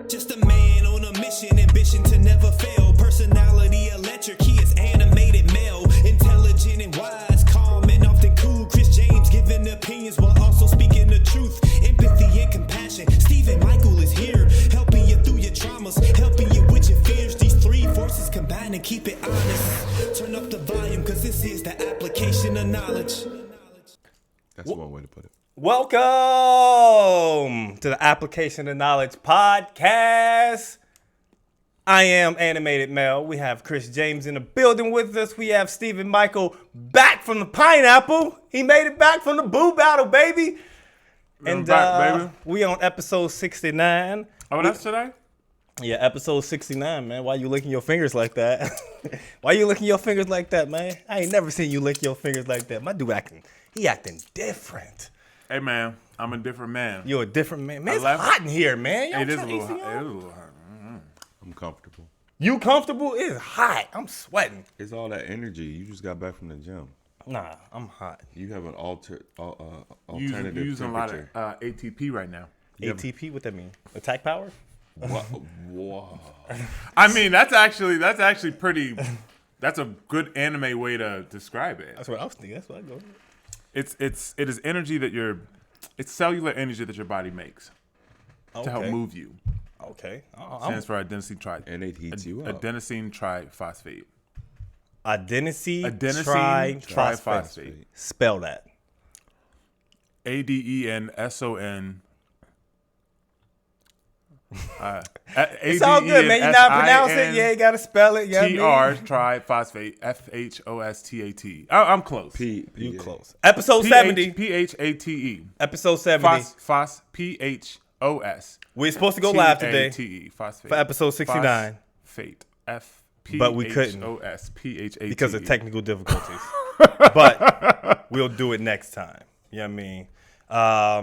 Just a man on a mission, ambition to never fail. Personality electric, he is animated male. Intelligent and wise, calm and often cool. Chris James giving opinions while also speaking the truth. Empathy and compassion. Stephen Michael is here, helping you through your traumas, helping you with your fears. These three forces combine and keep it honest. Turn up the volume, cause this is the application of knowledge. That's one way to put it. Welcome to the Application of Knowledge podcast. I am Animated Mel. We have Chris James in the building with us. We have Stephen Michael back from the pineapple. He made it back from the boo battle, baby. And baby. We on episode 69. Oh, that's today? Yeah, episode 69, man. Why you licking your fingers like that? Why you licking your fingers like that, man? I ain't never seen you lick your fingers like that. My dude acting different. Hey, man, I'm a different man. You're a different man. Man, it's hot in here, man. It is a little hot. I'm comfortable. You comfortable? It's hot. I'm sweating. It's all that energy. You just got back from the gym. Nah, I'm hot. You have an alternative You're using a lot of ATP right now. ATP, what that mean? Attack power? Whoa. I mean, that's actually pretty. That's a good anime way to describe it. That's what I was thinking. That's what I go. It is energy that it's cellular energy that your body makes to help move you. Okay. Stands for adenosine And it heats you up. Adenosine triphosphate. Adenosine triphosphate. Spell that. ADENSON. It's all good, man. You not pronounce it. Yeah, you gotta spell it. Yeah, TR triphosphate FHOSTAT. I'm close. You close. Episode 70. PHATE. Episode 70. Phos PHOS. We're supposed to go live today phosphate. for episode 69. Phosphate. But we couldn't PHATE. because of technical difficulties. But we'll do it next time. You know what I mean?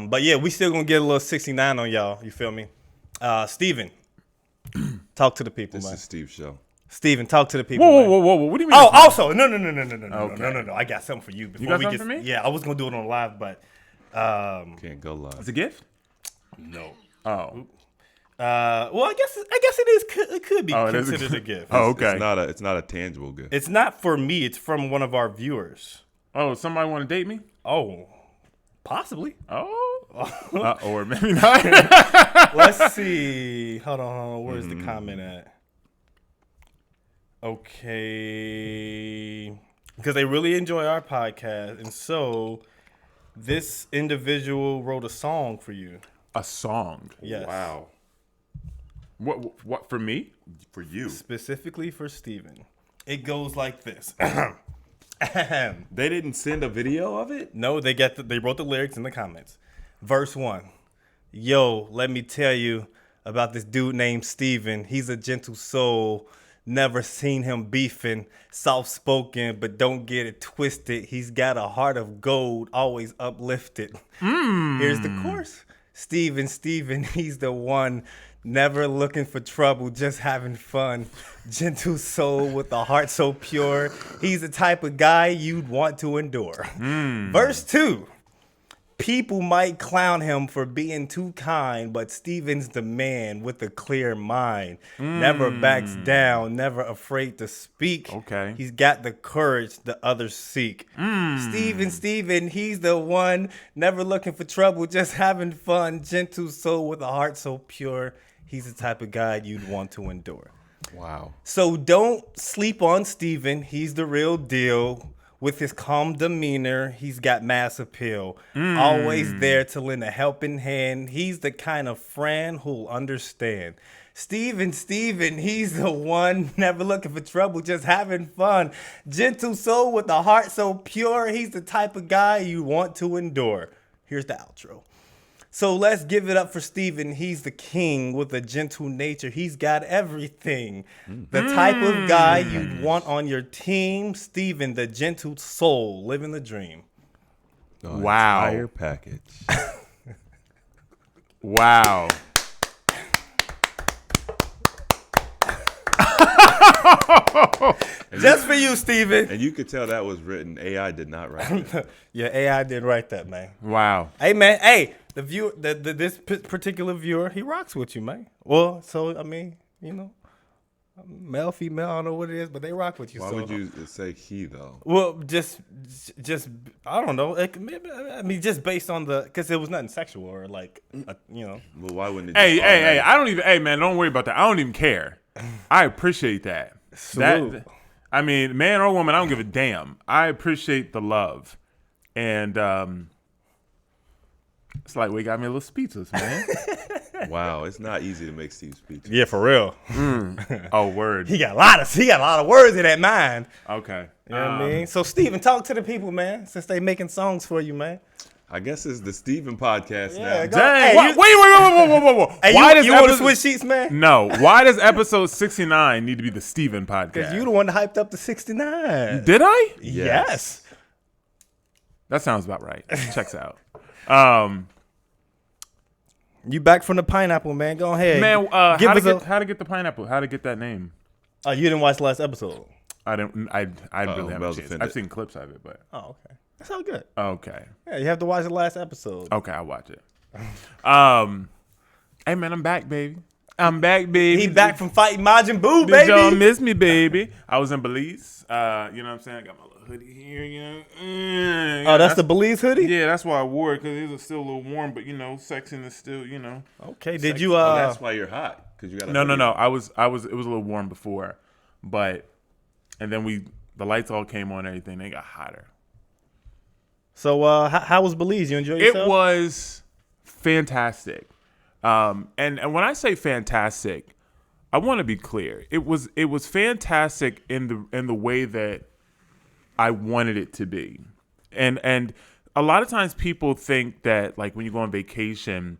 But yeah, we still gonna get a little 69 on y'all. You feel me? Steven, talk to the people, This man. is Steve's show. Steven, talk to the people. Whoa. What do you mean? Oh, also, no. I got something for you. Before You got we something for me? Yeah, I was gonna do it on live, but Can't go live. It's a gift? no. Oh. Well, I guess it is. It could be considered a gift. Oh, okay. It's not a tangible gift. It's not for me. It's from one of our viewers. Oh, somebody want to date me? Oh, possibly. Oh. Or maybe not. Let's see. Hold on. Where's the comment at? Okay. Because they really enjoy our podcast. And so this individual wrote a song for you. A song? Yes. Wow. What for me? For you. Specifically for Steven. It goes like this. They didn't send a video of it? No, they wrote the lyrics in the comments. Verse 1. Yo, let me tell you about this dude named Steven. He's a gentle soul. Never seen him beefing. Soft-spoken, but don't get it twisted. He's got a heart of gold, always uplifted. Here's the chorus. Steven, he's the one. Never looking for trouble, just having fun. Gentle soul with a heart so pure. He's the type of guy you'd want to endure. Verse 2. People might clown him for being too kind, but Steven's the man with a clear mind. Never backs down, never afraid to speak. Okay. He's got the courage the others seek. Steven, he's the one. Never looking for trouble, just having fun. Gentle soul with a heart so pure. He's the type of guy you'd want to endure. Wow. So don't sleep on Steven. He's the real deal. With his calm demeanor, he's got mass appeal. Always there to lend a helping hand. He's the kind of friend who'll understand. Steven, he's the one. Never looking for trouble, just having fun. Gentle soul with a heart so pure. He's the type of guy you want to endure. Here's the outro. So let's give it up for Steven. He's the king with a gentle nature. He's got everything. The type of guy you'd want on your team. Steven, the gentle soul, living the dream. The Wow. Entire package. Wow. Just for you, Steven. And you could tell that was written. AI did not write it. Yeah, AI didn't write that, man. Wow. Hey, man. Hey, this particular viewer, he rocks with you, man. Well, so I mean, you know, male, female, I don't know what it is, but they rock with you. Why would you say he though? Well, just I don't know. I mean, just based on because it was nothing sexual or like, you know. Well, why wouldn't it? Hey, I don't even. Hey, man, don't worry about that. I don't even care. I appreciate that. Salute. I mean, man or woman, I don't give a damn. I appreciate the love, and it's like we got me a little speechless, man. Wow, it's not easy to make Steve speechless. Yeah, for real. Oh, word. He got a lot of words in that mind. Okay. You know what I mean? So, Steven, talk to the people, man, since they making songs for you, man. I guess it's the Steven podcast Yeah, now. go- Dang. Hey, Wait. Hey, Why you want to switch sheets, man? No. Why does episode 69 need to be the Steven podcast? Because you the one that hyped up the 69. Did I? Yes. That sounds about right. Checks out. You back from the pineapple, man. Go ahead. Man, how Give us to get the pineapple? How to get that name? Oh, you didn't watch the last episode? I really haven't Mel's a chance. offended. I've seen clips of it, but Oh, okay. That's all good. okay. Yeah, you have to watch the last episode. Okay, I'll watch it. Hey man, I'm back, baby. I'm back, baby. He back from fighting Majin Buu, Did y'all baby. miss me, baby? I was in Belize. You know what I'm saying? I got my little hoodie here, you know. Oh, that's the Belize hoodie? Yeah, that's why I wore it, because it was still a little warm, but you know, sexiness still, you know. Okay, did you Oh, that's why you're hot, because you got. No. I was. It was a little warm before, and then the lights all came on and everything. They got hotter. So how was Belize? You enjoyed yourself? It was fantastic. And when I say fantastic, I want to be clear. It was fantastic in the way that I wanted it to be. And a lot of times people think that, like, when you go on vacation,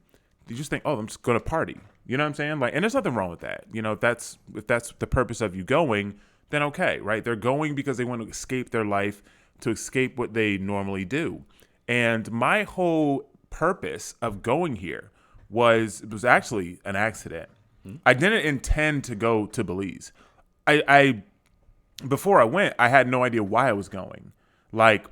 you just think, oh, I'm just going to party. You know what I'm saying? Like, and there's nothing wrong with that. You know, if that's the purpose of you going, then okay, right? They're going because they want to escape their life, to escape what they normally do. And my whole purpose of going here was actually an accident. I didn't intend to go to Belize. I before I went, I had no idea why I was going. Like,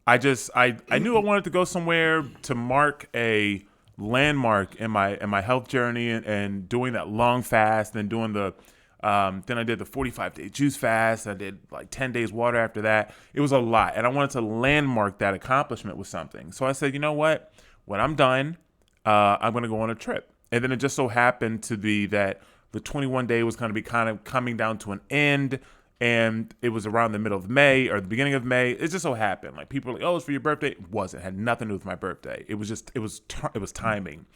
I knew I wanted to go somewhere to mark a landmark in my health journey, and doing that long fast, and doing the then I did the 45-day juice fast. I did like 10 days water after that. It was a lot, and I wanted to landmark that accomplishment with something. So I said, you know what? When I'm done, I'm going to go on a trip. And then it just so happened to be that the 21-day was going to be kind of coming down to an end, and it was around the middle of May or the beginning of May. It just so happened. Like, people were like, oh, it's for your birthday. It wasn't. It had nothing to do with my birthday. It was timing.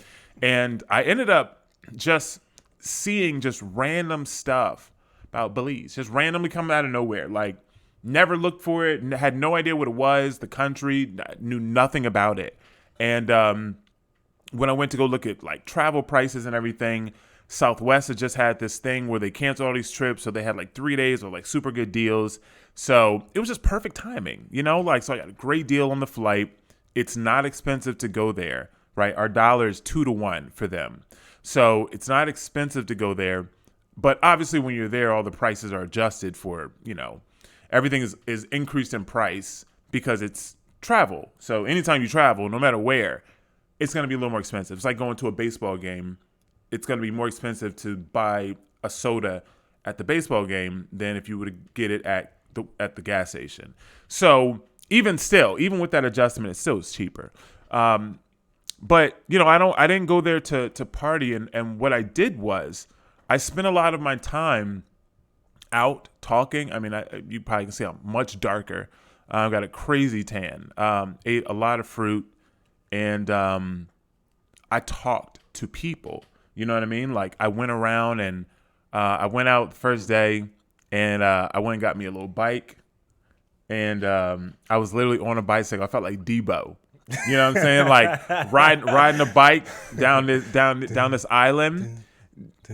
And I ended up just seeing just random stuff about Belize, just randomly coming out of nowhere. Like, never looked for it, had no idea what it was, the country, knew nothing about it. And when I went to go look at like travel prices and everything, Southwest had just had this thing where they canceled all these trips, so they had like 3 days of like super good deals. So it was just perfect timing, you know? Like, so I got a great deal on the flight. It's not expensive to go there, right? Our dollar is 2 to 1 for them. So it's not expensive to go there. But obviously when you're there, all the prices are adjusted for, you know, everything is increased in price because it's travel. So anytime you travel, no matter where, it's going to be a little more expensive. It's like going to a baseball game. It's going to be more expensive to buy a soda at the baseball game than if you were to get it at the gas station. So even with that adjustment, it still is cheaper. But you know, I didn't go there to party, and what I did was I spent a lot of my time out talking. I mean, you probably can see I'm much darker. I've got a crazy tan. Ate a lot of fruit, and I talked to people. You know what I mean? Like, I went around, and I went out the first day, and I went and got me a little bike, and I was literally on a bicycle. I felt like Debo. You know what I'm saying? Like, riding a bike down this island.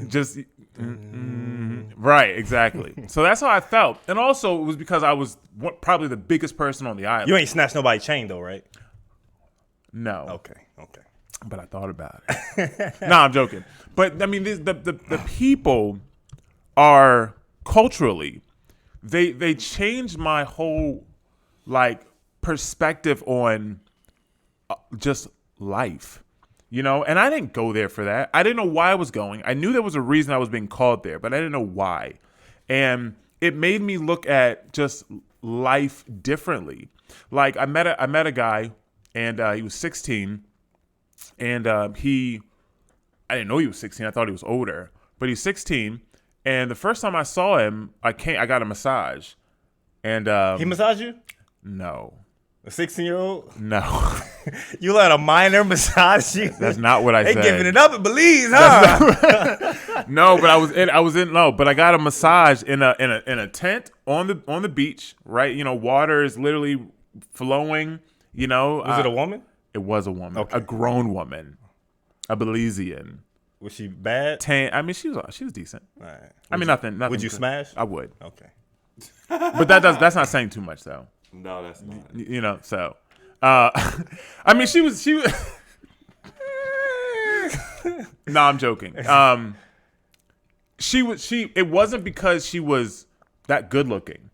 Just right, exactly. So that's how I felt, and also it was because I was probably the biggest person on the island. You ain't snatched nobody's chain though, right? No. Okay. But I thought about it. No, I'm joking. But I mean, the people are culturally, they changed my whole like perspective on just life. you know, and I didn't go there for that. I didn't know why I was going. I knew there was a reason I was being called there, but I didn't know why. And it made me look at just life differently. Like I met a guy, and he was 16, and I didn't know he was 16. I thought he was older, but he's 16. And the first time I saw him, I got a massage, and He massaged you? no, A 16-year-old? no, You let a minor massage you? that's not what I They said. giving it up at Belize, huh? No, but I got a massage in a tent on the beach, right? You know, water is literally flowing, you know. Was it a woman? It was a woman, Okay. a grown woman, a Belizean. Was she bad? I mean, she was decent. All right. I mean, nothing. Would you smash? I would, Okay. but that's not saying too much though. No, that's not. You know, so I mean, she was. No, I'm joking. It wasn't because she was that good looking.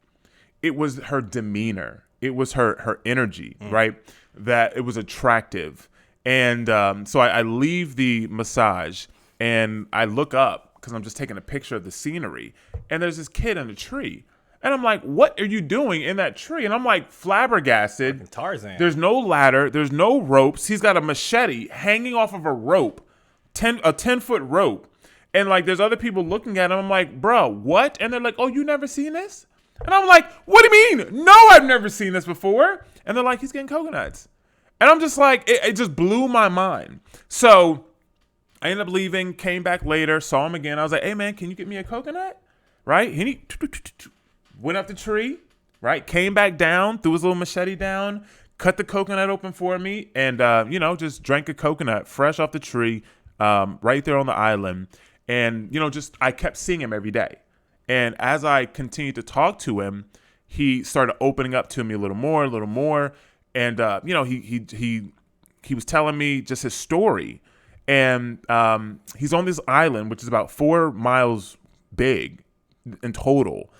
It was her demeanor. It was her energy, right? That it was attractive. And so I leave the massage and I look up because I'm just taking a picture of the scenery. And there's this kid in a tree. And I'm like, what are you doing in that tree? And I'm like flabbergasted. Tarzan. There's no ladder. There's no ropes. He's got a machete hanging off of a rope, a 10-foot rope. And like, there's other people looking at him. I'm like, bro, what? And they're like, oh, you never seen this? And I'm like, what do you mean? No, I've never seen this before. And they're like, he's getting coconuts. And I'm just like, it just blew my mind. So I ended up leaving, came back later, saw him again. I was like, hey, man, can you get me a coconut? Right? And he went up the tree, right? Came back down, threw his little machete down, cut the coconut open for me, and, just drank a coconut fresh off the tree right there on the island. And, I kept seeing him every day. And as I continued to talk to him, he started opening up to me a little more. And, he was telling me just his story. And he's on this island, which is about 4 miles big in total.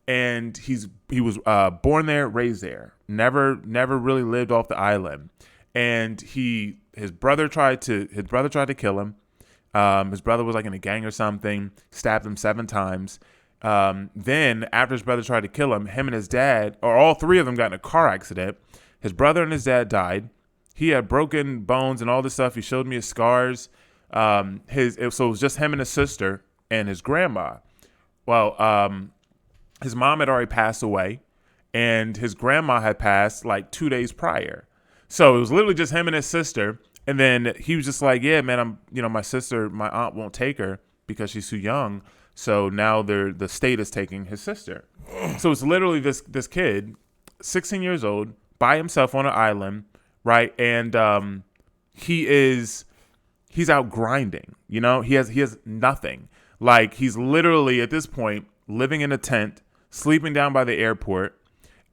And he was born there, raised there, never really lived off the island. And his brother tried to kill him. His brother was like in a gang or something, stabbed him 7 times. Then after his brother tried to kill him and his dad, or all 3 of them, got in a car accident. His brother and his dad died. He had broken bones and all this stuff. He showed me his scars. So it was just him and his sister and his grandma. Well, his mom had already passed away, and his grandma had passed like 2 days prior. So it was literally just him and his sister. And then he was just like, yeah, man, my aunt won't take her because she's too young. So now the state is taking his sister. So it's literally this kid, 16 years old, by himself on an island, right? And he's out grinding, He has nothing. Like, he's literally at this point living in a tent, sleeping down by the airport.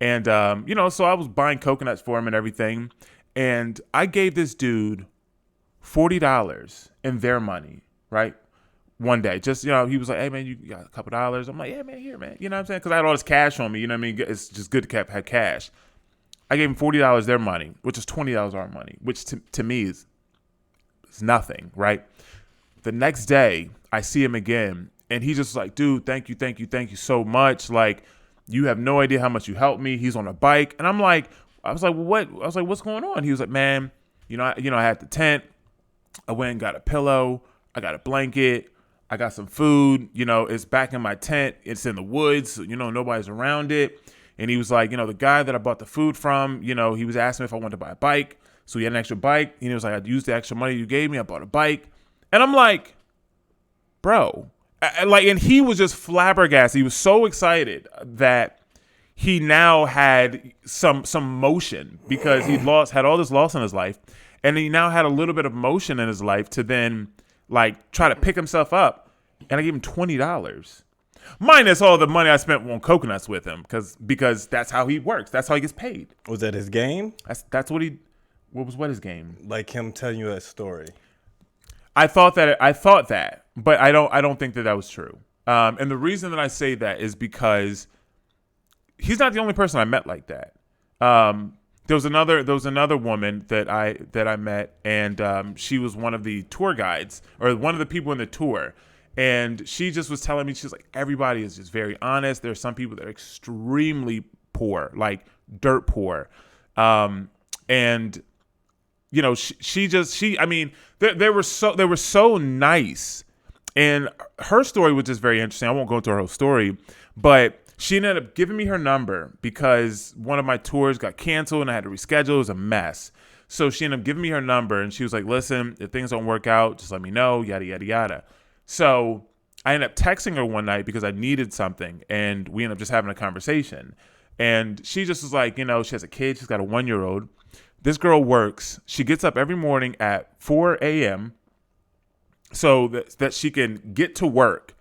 And so I was buying coconuts for him and everything. And I gave this dude $40 in their money, right? One day, just, he was like, hey, man, you got a couple dollars? I'm like, yeah, man, here, man. You know what I'm saying? Because I had all this cash on me. You know what I mean? It's just good to have cash. I gave him $40 their money, which is $20 our money, which to me is nothing, right? The next day, I see him again, and he's just like, dude, thank you so much. Like, you have no idea how much you helped me. He's on a bike. And I was like, well, what? I was like, what's going on? He was like, man, I had the tent. I went and got a pillow. I got a blanket. I got some food. It's back in my tent. It's in the woods. So, nobody's around it. And he was like, the guy that I bought the food from, he was asking me if I wanted to buy a bike. So he had an extra bike. And he was like, I used the extra money you gave me. I bought a bike. And I'm like, bro. And he was just flabbergasted. He was so excited that he now had some motion because had all this loss in his life. And he now had a little bit of motion in his life to then try to pick himself up. And I gave him $20. Minus all the money I spent on coconuts with him, because that's how he works. That's how he gets paid. Was that his game? That's what what his game? Like him telling you that story. I thought that, but I don't think that was true. And the reason that I say that is because he's not the only person I met like that. there was another woman that I met, and she was one of the tour guides or one of the people in the tour. And she just was telling me, she's like, everybody is just very honest. There are some people that are extremely poor, like dirt poor. And you know, they were so nice. And her story was just very interesting. I won't go into her whole story, but she ended up giving me her number because one of my tours got canceled and I had to reschedule. It was a mess. So she ended up giving me her number, and she was like, listen, if things don't work out, just let me know, yada, yada, yada. So I ended up texting her one night because I needed something, and we ended up just having a conversation. And she just was like, you know, she has a kid. She's got a 1-year-old. This girl works. She gets up every morning at 4 a.m. so that she can get to work.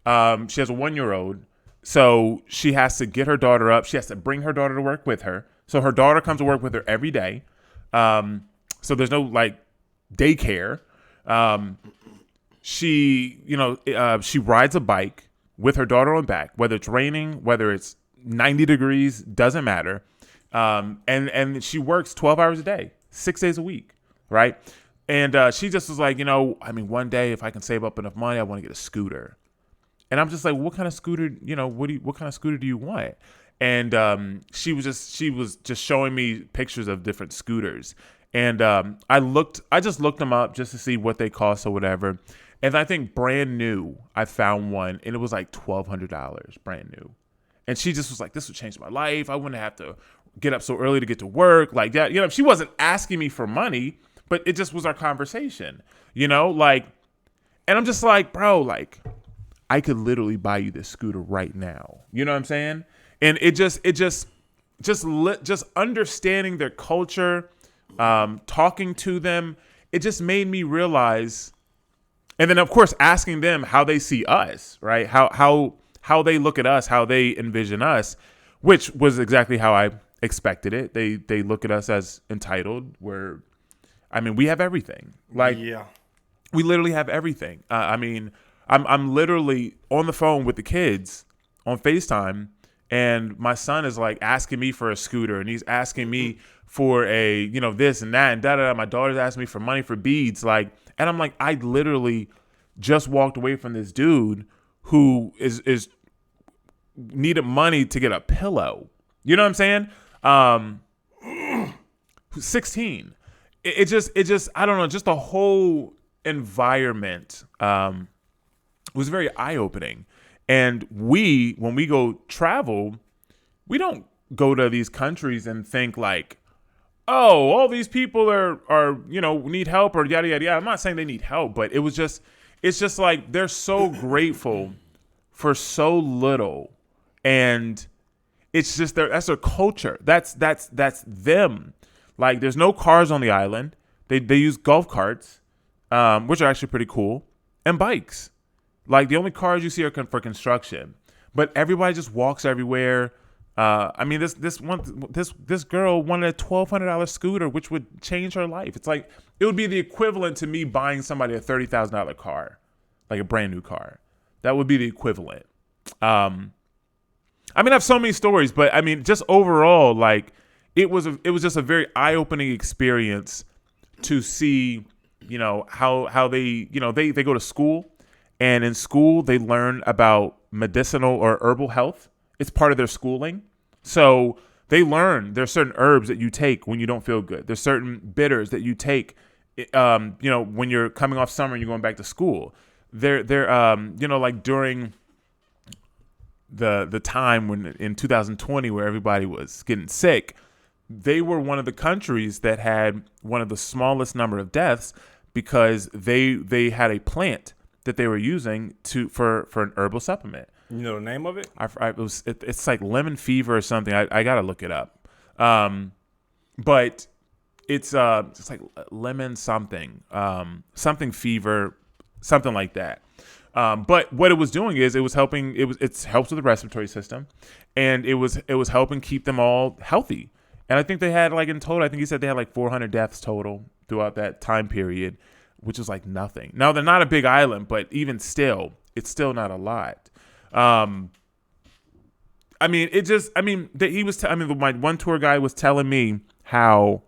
She has a 1-year-old. So she has to get her daughter up. She has to bring her daughter to work with her. So her daughter comes to work with her every day. So there's no like daycare. She rides a bike with her daughter on back, whether it's raining, whether it's 90 degrees, doesn't matter. And she works 12 hours a day, 6 days a week. Right. And she just was like, one day if I can save up enough money, I want to get a scooter. And I'm just like, what kind of scooter, what kind of scooter do you want? And she was just showing me pictures of different scooters. And I just looked them up just to see what they cost or whatever. And I think brand new, I found one, and it was like $1,200 brand new. And she just was like, this would change my life. I wouldn't have to get up so early to get to work like that. She wasn't asking me for money, but it just was our conversation, and I'm just like, bro, like, I could literally buy you this scooter right now. You know what I'm saying? And it just understanding their culture, talking to them, it just made me realize, and then of course asking them how they see us, right? How they look at us, how they envision us, which was exactly how I expected it. They look at us as entitled. We have everything. Like, yeah, we literally have everything. I'm literally on the phone with the kids on FaceTime, and my son is like asking me for a scooter, and he's asking me for a, this and that and da-da-da. My daughter's asking me for money for beads. Like, and I'm like, I literally just walked away from this dude who is needed money to get a pillow. You know what I'm saying? 16. It just, I don't know, just the whole environment, was very eye-opening. And when we go travel, we don't go to these countries and think like, oh, all these people are need help or yada, yada, yada. I'm not saying they need help, but it's just like they're so grateful for so little. And it's just that's their culture. That's them. Like, there's no cars on the island. They use golf carts, which are actually pretty cool, and bikes. Like, the only cars you see are for construction, but everybody just walks everywhere. This girl wanted a $1,200 scooter, which would change her life. It's like, it would be the equivalent to me buying somebody a $30,000 car, like a brand new car. That would be the equivalent. I have so many stories, but just overall, like, it was just a very eye-opening experience to see, how they go to school. And in school, they learn about medicinal or herbal health. It's part of their schooling. So they learn there's certain herbs that you take when you don't feel good. There's certain bitters that you take, when you're coming off summer and you're going back to school. They're like during the time when in 2020 where everybody was getting sick, they were one of the countries that had one of the smallest number of deaths because they had a plant that they were using for an herbal supplement. You know the name of it? It's like lemon fever or something. I gotta look it up. But it's like lemon something, something fever, something like that. But what it was doing is it helps with the respiratory system, and it was helping keep them all healthy. And I think they had like in total, I think he said they had like 400 deaths total throughout that time period, which is like nothing. Now, they're not a big island, but even still, it's still not a lot. I mean, my one tour guide was telling me how,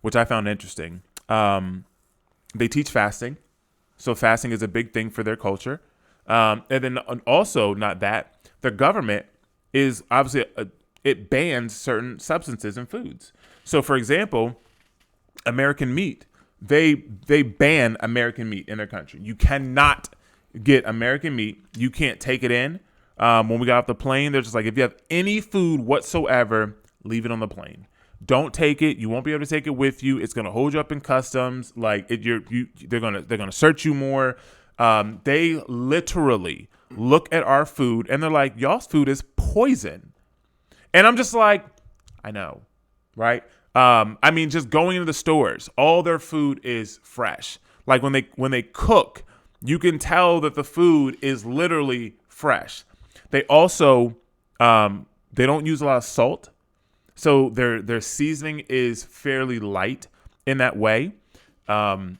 which I found interesting. They teach fasting. So fasting is a big thing for their culture. And then also, not that, the government is obviously, it bans certain substances and foods. So for example, American meat, they ban American meat in their country. You cannot get American meat. You can't take it in. When we got off the plane, they're just like, if you have any food whatsoever, leave it on the plane. Don't take it. You won't be able to take it with you. It's gonna hold you up in customs. Like they're gonna search you more. They literally look at our food and they're like, y'all's food is poison. And I'm just like, I know, right? I mean, just going into the stores, all their food is fresh. Like when they cook, you can tell that the food is literally fresh. They also they don't use a lot of salt. So their seasoning is fairly light in that way. I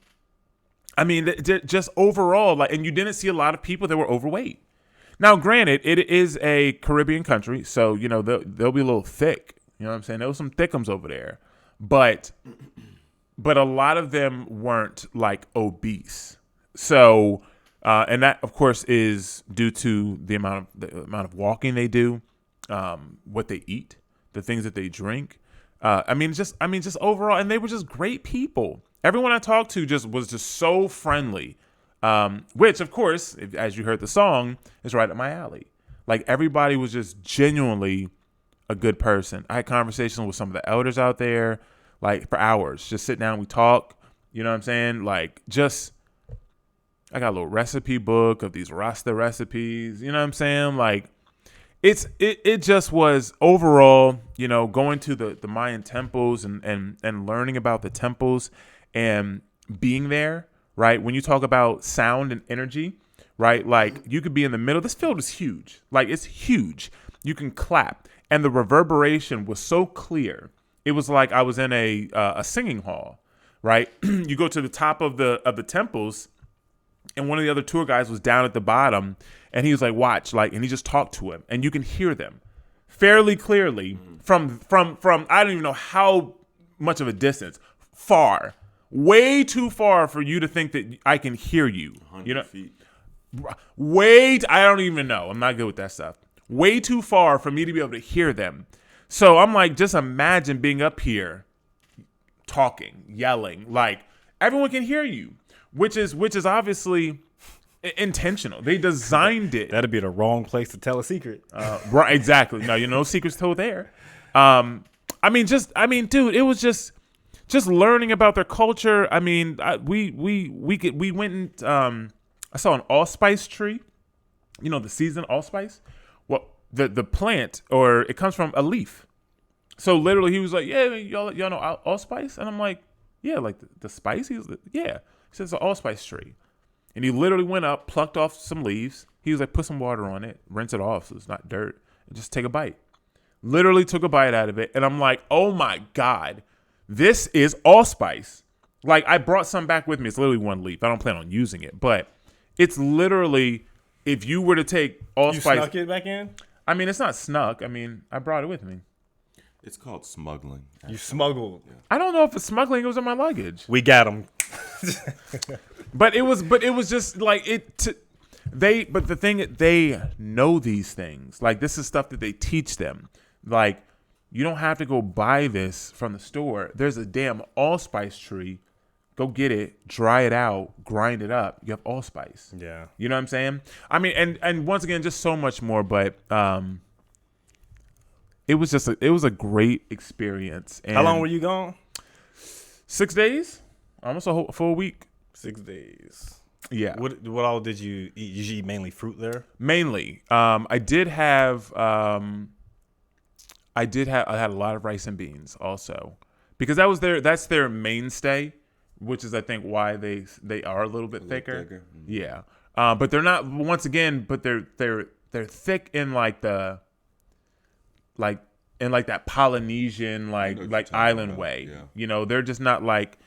mean, just overall, like, and you didn't see a lot of people that were overweight. Now, granted, it is a Caribbean country, so you know they'll be a little thick. You know what I'm saying? There was some thickums over there, but a lot of them weren't like obese. So, and that of course is due to the amount of walking they do, what they eat, the things that they drink. I mean, just overall, and they were just great people. Everyone I talked to was just so friendly, which of course, as you heard the song, is right up my alley. Like everybody was just genuinely a good person. I had conversations with some of the elders out there, like for hours, just sit down, we talk, you know what I'm saying? Like I got a little recipe book of these Rasta recipes, you know what I'm saying? Like it just was overall, you know, going to the Mayan temples and learning about the temples and being there, right? When you talk about sound and energy, right? Like you could be in the middle. This field is huge. Like it's huge. You can clap. And the reverberation was so clear. It was like I was in a singing hall, right? You go to the top of the temples, and one of the other tour guys was down at the bottom, and he was like, watch, like, and he just talked to him, and you can hear them fairly clearly from I don't even know how much of a distance, far, way too far for you to think that I can hear you. 100 you know, feet. I don't even know. I'm not good with that stuff. Way too far for me to be able to hear them. So I'm like, just imagine being up here talking, yelling, like everyone can hear you, which is obviously intentional. They designed it. That'd be the wrong place to tell a secret. Right, exactly. No, no secrets told there. Dude, it was just learning about their culture. I mean, we went and I saw an allspice tree. You know, the season allspice. Well, the plant, or it comes from a leaf. So literally, he was like, "Yeah, y'all know allspice," and I'm like, "Yeah, like the spice." He was like, "Yeah." He says, "It's an allspice tree," and he literally went up, plucked off some leaves. He was like, "Put some water on it, rinse it off so it's not dirt, and just take a bite." Literally took a bite out of it, and I'm like, "Oh my god, this is allspice!" Like I brought some back with me. It's literally one leaf. I don't plan on using it, but it's literally. If you were to take allspice, you snuck it back in? I mean, it's not snuck. I mean, I brought it with me. It's called smuggling. You smuggled. Yeah. I don't know if it's smuggling. It was in my luggage. We got them. But it was just like it. But the thing, they know these things. Like this is stuff that they teach them. Like you don't have to go buy this from the store. There's a damn allspice tree. Go get it, dry it out, grind it up. You have allspice. Yeah. You know what I'm saying? I mean, and once again, just so much more. But it was a great experience. And How long were you gone? 6 days, almost a full week. 6 days. Yeah. What all did you eat? You eat mainly fruit there? Mainly, I had a lot of rice and beans also, because that's their mainstay. Which is, I think, why they are a little bit thicker. Mm-hmm. Yeah, but they're not. Once again, but they're thick in like that Polynesian like island way. Yeah. You know, they're just not like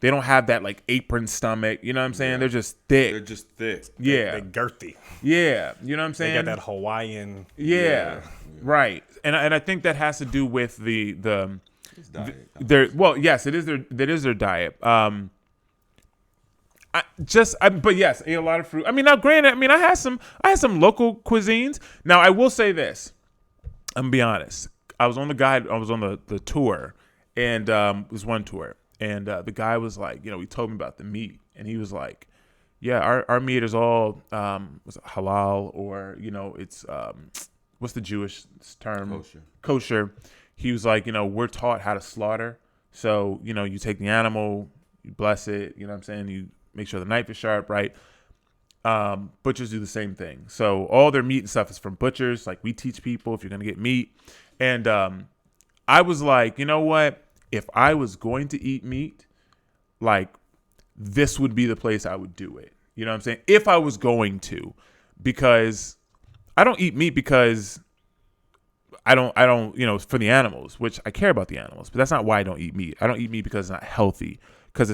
They don't have that like apron stomach. You know what I'm saying? They're just thick. They're just thick. They Yeah. girthy. Yeah. You know what I'm saying? They got that Hawaiian. Yeah. Right. And I think that has to do with the Diet. their yes, it is their diet. But yes, ate a lot of fruit. I mean, now granted, I had some local cuisines. Now I will say this. I'm gonna be honest. I was on the tour, and it was one tour, and the guy was like, he told me about the meat, and he was like, yeah, our meat is all was it halal, or it's what's the Jewish term? Kosher. He was like, we're taught how to slaughter. So, you take the animal, you bless it, you know what I'm saying? You make sure the knife is sharp, right? Butchers do the same thing. So all their meat and stuff is from butchers. Like, we teach people if you're going to get meat. And I was like, you know what? If I was going to eat meat, like, this would be the place I would do it. You know what I'm saying? If I was going to, because I don't eat meat because I don't, for the animals, which I care about the animals, but that's not why I don't eat meat. I don't eat meat because it's not healthy, because the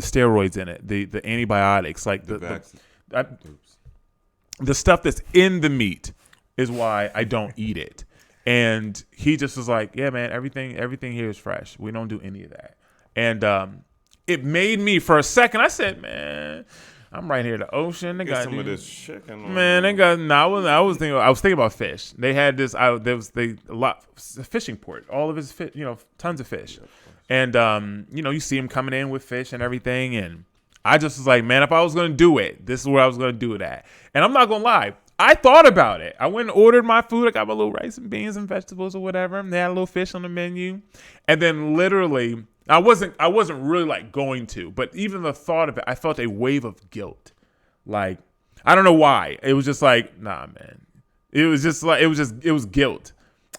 steroids in it, the antibiotics, like the stuff that's in the meat is why I don't eat it. And he just was like, yeah, man, everything here is fresh. We don't do any of that. And it made me, for a second, I said, man, I'm right here at the ocean. They Get got some of this chicken. Man, they got. No, I was thinking about fish. They had this. There was a fishing port. All of his fish, tons of fish, and you see him coming in with fish and everything. And I just was like, man, if I was gonna do it, this is where I was gonna do it at. And I'm not gonna lie, I thought about it. I went and ordered my food. I got my little rice and beans and vegetables or whatever. And they had a little fish on the menu, and then literally. I wasn't really like going to, but even the thought of it, I felt a wave of guilt. Like, I don't know why. It was just like, nah, man. It was guilt.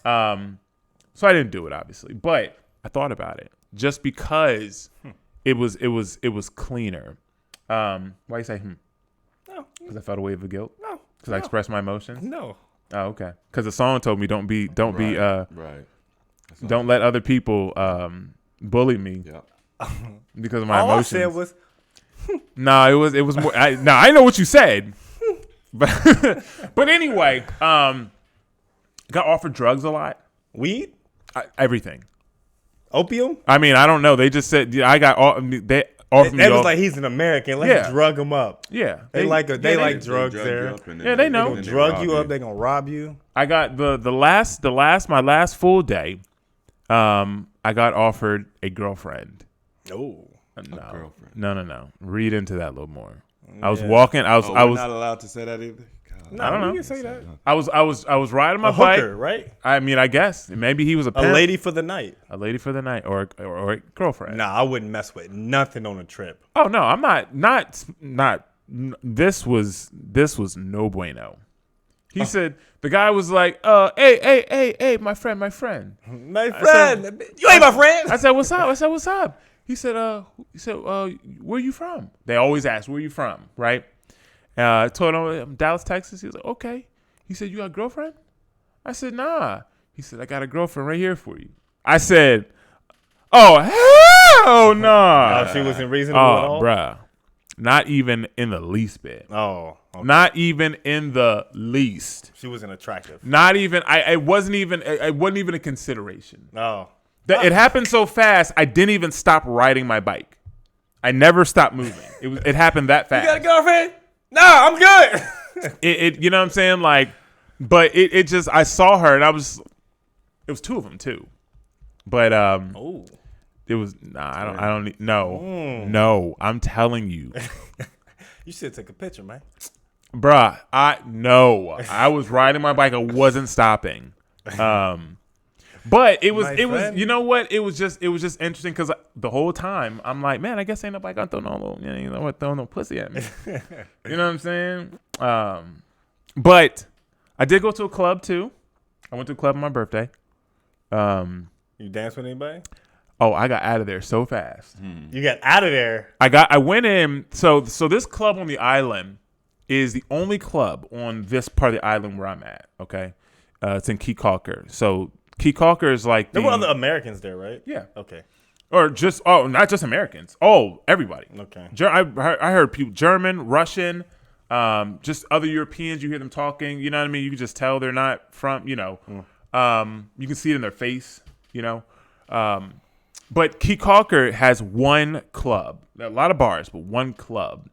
So I didn't do it, obviously, but I thought about it just because it was cleaner. Why you say No. Because I felt a wave of guilt. No. Because I expressed my emotions. No. Oh, okay. Because the song told me don't Right. don't let other people bully me because of my All emotions. I said was, it was more. I know what you said, but anyway, got offered drugs a lot. weed? Everything. Opium? I mean, I don't know. They just said I got all. They offered me. That was like, he's an American. Let's drug him up. Yeah, They like drugs drug there. you up and Yeah, they know. They're gonna drug you up. They're gonna rob you. I got my last full day. I got offered a girlfriend. Oh. No. No. Read into that a little more. I was walking. I was not allowed to say that either. God. No, I don't know. You can say that. I was riding my A bike. hooker, right? I mean, I guess maybe he was a A pimp. lady for the night. A lady for the night, or a girlfriend. Nah, I wouldn't mess with nothing on a trip. Oh no, I'm not. This was no bueno. He said the guy was like, hey, my friend. My friend, you ain't my friend. I said, what's up? He said, where you from? They always ask, where you from, right? I told him I'm Dallas, Texas. He was like, okay. He said, you got a girlfriend? I said, nah. He said, I got a girlfriend right here for you. I said, oh, hell no. Oh, she wasn't reasonable at all? Bruh. Not even in the least bit. Oh, okay. Not even in the least. She wasn't attractive. Not even. It wasn't even a consideration. Oh. It happened so fast. I didn't even stop riding my bike. I never stopped moving. It happened that fast. You got a girlfriend? No, I'm good. It you know what I'm saying? Like, but it just, I saw her and it was two of them too. But Oh. it was no, I'm telling you. You should take a picture, man. Bruh, I was riding my bike. I wasn't stopping. But it was you know what? It was just interesting because the whole time I'm like, man, I guess ain't nobody gonna throw no pussy at me. You know what I'm saying? But I did go to a club too. I went to a club on my birthday. You dance with anybody? Oh, I got out of there so fast. You got out of there. I went in. So this club on the island is the only club on this part of the island where I'm at. Okay, it's in Key Calker. So Key Calker is like There were other Americans there, right? Yeah. Okay. Or just not just Americans. Everybody. Okay. I heard people German, Russian, just other Europeans. You hear them talking. You know what I mean? You can just tell they're not from. You can see it in their face. But Key Calker has one club. A lot of bars, but one club.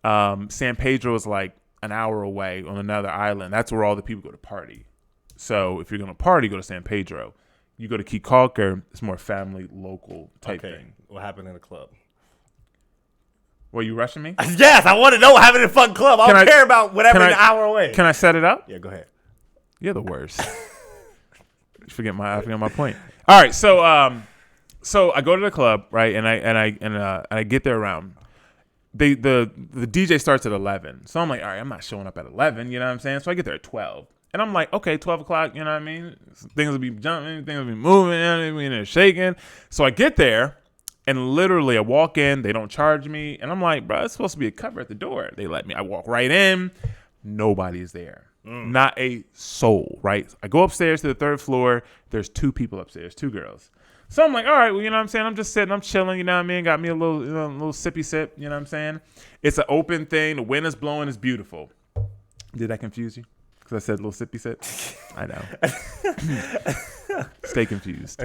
San Pedro is like an hour away on another island. That's where all the people go to party. So if you're going to party, go to San Pedro. You go to Key Calker, it's more family, local type thing. What happened in the club? Were you rushing me? Yes, I want to know what happened in the fucking club. I don't care about whatever an hour away. Can I set it up? Yeah, go ahead. You're the worst. I forget my point. All right, so I go to the club, right, and I get there around. The DJ starts at 11, so I'm like, all right, I'm not showing up at 11. You know what I'm saying? So I get there at 12. And I'm like, okay, 12 o'clock, you know what I mean? Things will be jumping, things will be moving, you know what I mean? They're shaking. So I get there, and literally I walk in. They don't charge me. And I'm like, bro, it's supposed to be a cover at the door. They let me. I walk right in. Nobody's there. Not a soul, right? I go upstairs to the third floor. There's 2 people upstairs, 2 girls. So I'm like, all right, well, you know what I'm saying? I'm just sitting, I'm chilling, you know what I mean? Got me a little sippy sip, you know what I'm saying? It's an open thing. The wind is blowing. It's beautiful. Did that confuse you? Because I said little sippy sip. I know. Stay confused.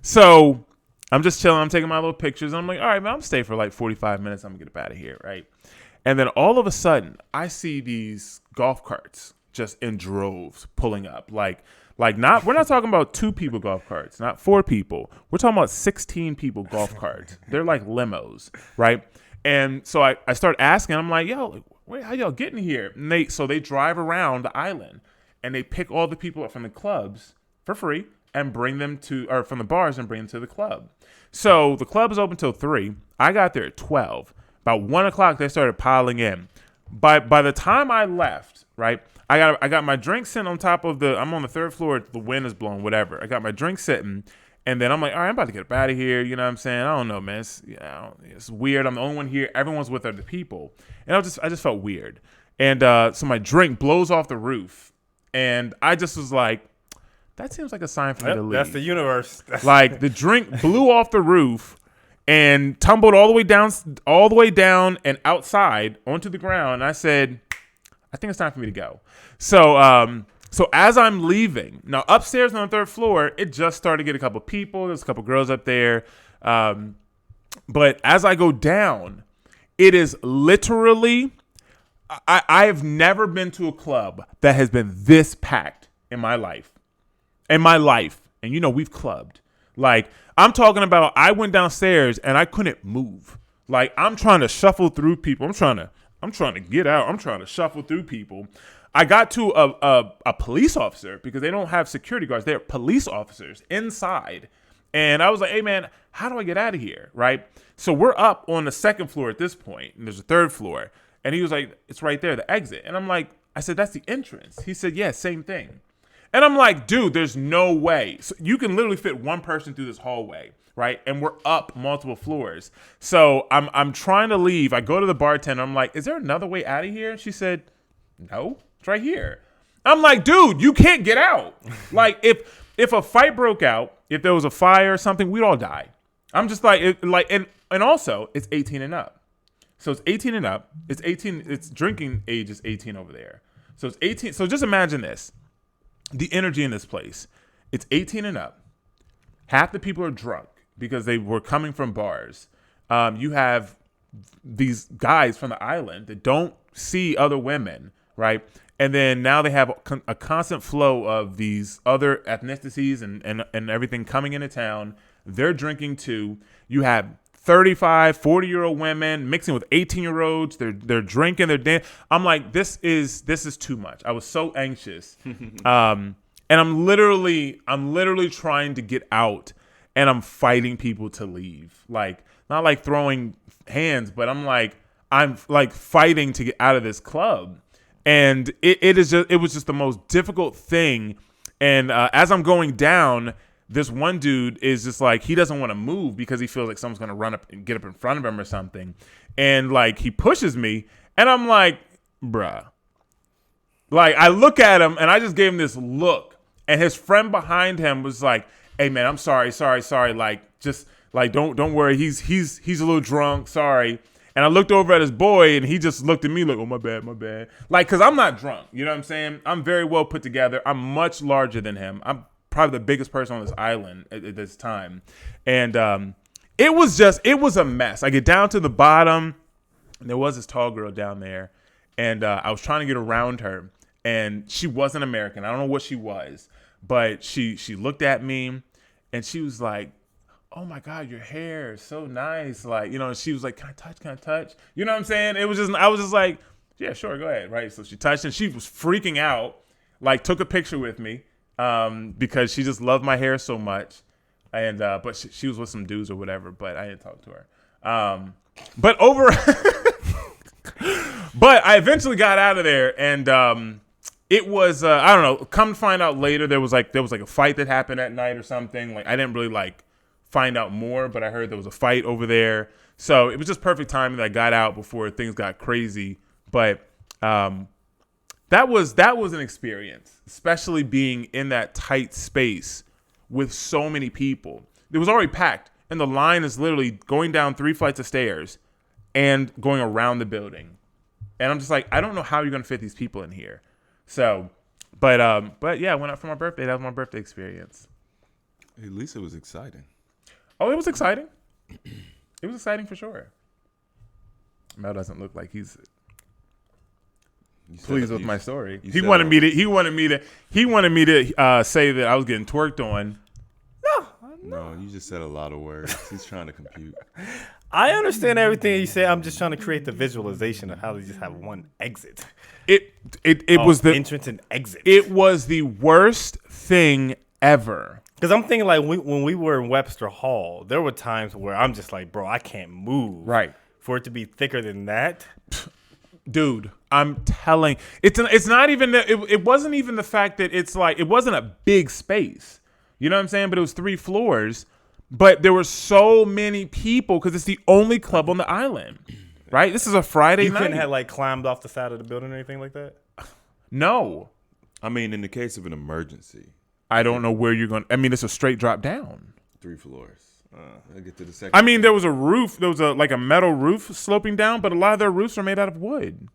So I'm just chilling. I'm taking my little pictures. And I'm like, all right, man, I'm stay for like 45 minutes. I'm going to get up out of here, right? And then all of a sudden, I see these golf carts just in droves pulling up. We're not talking about 2 people golf carts, not 4 people. We're talking about 16 people golf carts. They're like limos, right? And so I start asking. I'm like, yo, wait, how y'all getting here? And they drive around the island and they pick all the people up from the clubs for free and bring them from the bars and bring them to the club. So the club is open till 3. I got there at 12. About 1 o'clock, they started piling in. By the time I left, right, I got my drink sitting on top of I'm on the 3rd floor. The wind is blowing, whatever. I got my drink sitting. And then I'm like, all right, I'm about to get up out of here. You know what I'm saying? I don't know, man. It's weird. I'm the only one here. Everyone's with other people. And I just felt weird. And so my drink blows off the roof. And I just was like, that seems like a sign for me to leave. That's the universe. Like the drink blew off the roof and tumbled all the way down and outside onto the ground. And I said, I think it's time for me to go. So as I'm leaving, now upstairs on the 3rd floor, it just started to get a couple people. There's a couple girls up there. But as I go down, it is literally, I've never been to a club that has been this packed in my life. And we've clubbed. Like, I'm talking about, I went downstairs and I couldn't move. Like, I'm trying to shuffle through people. I'm trying to get out. I'm trying to shuffle through people. I got to a police officer because they don't have security guards. They're police officers inside. And I was like, hey, man, how do I get out of here? Right. So we're up on the 2nd floor at this point, and there's a 3rd floor. And he was like, it's right there, the exit. And I said, that's the entrance. He said, yeah, same thing. And I'm like, dude, there's no way. So you can literally fit one person through this hallway. Right. And we're up multiple floors. So I'm trying to leave. I go to the bartender. I'm like, is there another way out of here? And she said, no. It's right here. I'm like, dude, you can't get out. Like, if a fight broke out, if there was a fire or something, we'd all die. I'm just like, and also it's 18 and up. So it's 18 and up. It's 18. It's drinking age is 18 over there. So it's 18. So just imagine this, the energy in this place. It's 18 and up. Half the people are drunk because they were coming from bars. You have these guys from the island that don't see other women, right? And then now they have a constant flow of these other ethnicities and everything coming into town. They're drinking too. You have 35, 40-year-old women mixing with 18-year-olds. They're drinking. They're dancing. I'm like, this is too much. I was so anxious. And I'm literally trying to get out, and I'm fighting people to leave. Like, not like throwing hands, but I'm like fighting to get out of this club. And it was just the most difficult thing. And as I'm going down, this one dude is just like, he doesn't want to move because he feels like someone's going to run up and get up in front of him or something. And like, he pushes me, and I'm like, bruh. Like, I look at him and I just gave him this look, and his friend behind him was like, hey man, I'm sorry. Like, just like don't worry. He's a little drunk. Sorry. And I looked over at his boy, and he just looked at me like, oh, my bad. Like, because I'm not drunk. You know what I'm saying? I'm very well put together. I'm much larger than him. I'm probably the biggest person on this island at this time. And it was a mess. I get down to the bottom, and there was this tall girl down there, and I was trying to get around her, and she wasn't American. I don't know what she was, but she looked at me, and she was like, oh my God, your hair is so nice. Like, you know, she was like, can I touch? You know what I'm saying? I was just like, yeah, sure, go ahead. Right. So she touched, and she was freaking out, like took a picture with me because she just loved my hair so much. And, but she was with some dudes or whatever, but I didn't talk to her. But but I eventually got out of there, and it was, I don't know, come to find out later, there was like a fight that happened at night or something. Like, I didn't really find out more, but I heard there was a fight over there. So it was just perfect timing that I got out before things got crazy. But that was an experience, especially being in that tight space with so many people. It was already packed, and the line is literally going down 3 flights of stairs and going around the building. And I'm just like, I don't know how you're gonna fit these people in here. So, but yeah, I went out for my birthday. That was my birthday experience. At least it was exciting. Oh, it was exciting. It was exciting for sure. Mel doesn't look like he's pleased with my story. He wanted me to say that I was getting twerked on. No, you just said a lot of words. He's trying to compute. I understand everything you say. I'm just trying to create the visualization of how they just have one exit. It was the entrance and exit. It was the worst thing ever. Because I'm thinking like when we were in Webster Hall, there were times where I'm just like, bro, I can't move. Right. For it to be thicker than that. Dude, I'm telling, it's not even it wasn't even the fact that it's like, it wasn't a big space. You know what I'm saying? But it was 3 floors. But there were so many people because it's the only club on the island. Right? This is a Friday night. You couldn't have like climbed off the side of the building or anything like that? No. I mean, in the case of an emergency. I don't know where you're going. I mean, it's a straight drop down. 3 floors. I'll get to the second. I mean, there was a roof. There was like a metal roof sloping down, but a lot of their roofs are made out of wood.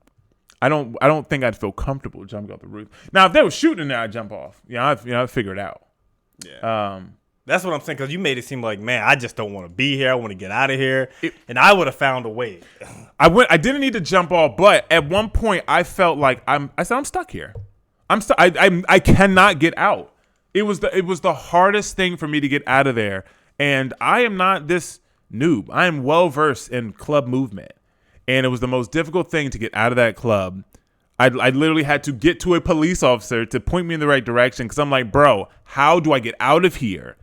I don't think I'd feel comfortable jumping off the roof. Now, if they were shooting in there, I'd jump off. I'd figure it out. Yeah. That's what I'm saying, because you made it seem like, man, I just don't want to be here. I want to get out of here. And I would have found a way. I didn't need to jump off, but at one point I felt like I said, I'm stuck here. I cannot get out. It was the hardest thing for me to get out of there. And I am not this noob. I am well versed in club movement. And it was the most difficult thing to get out of that club. I literally had to get to a police officer to point me in the right direction, because I'm like, bro, how do I get out of here?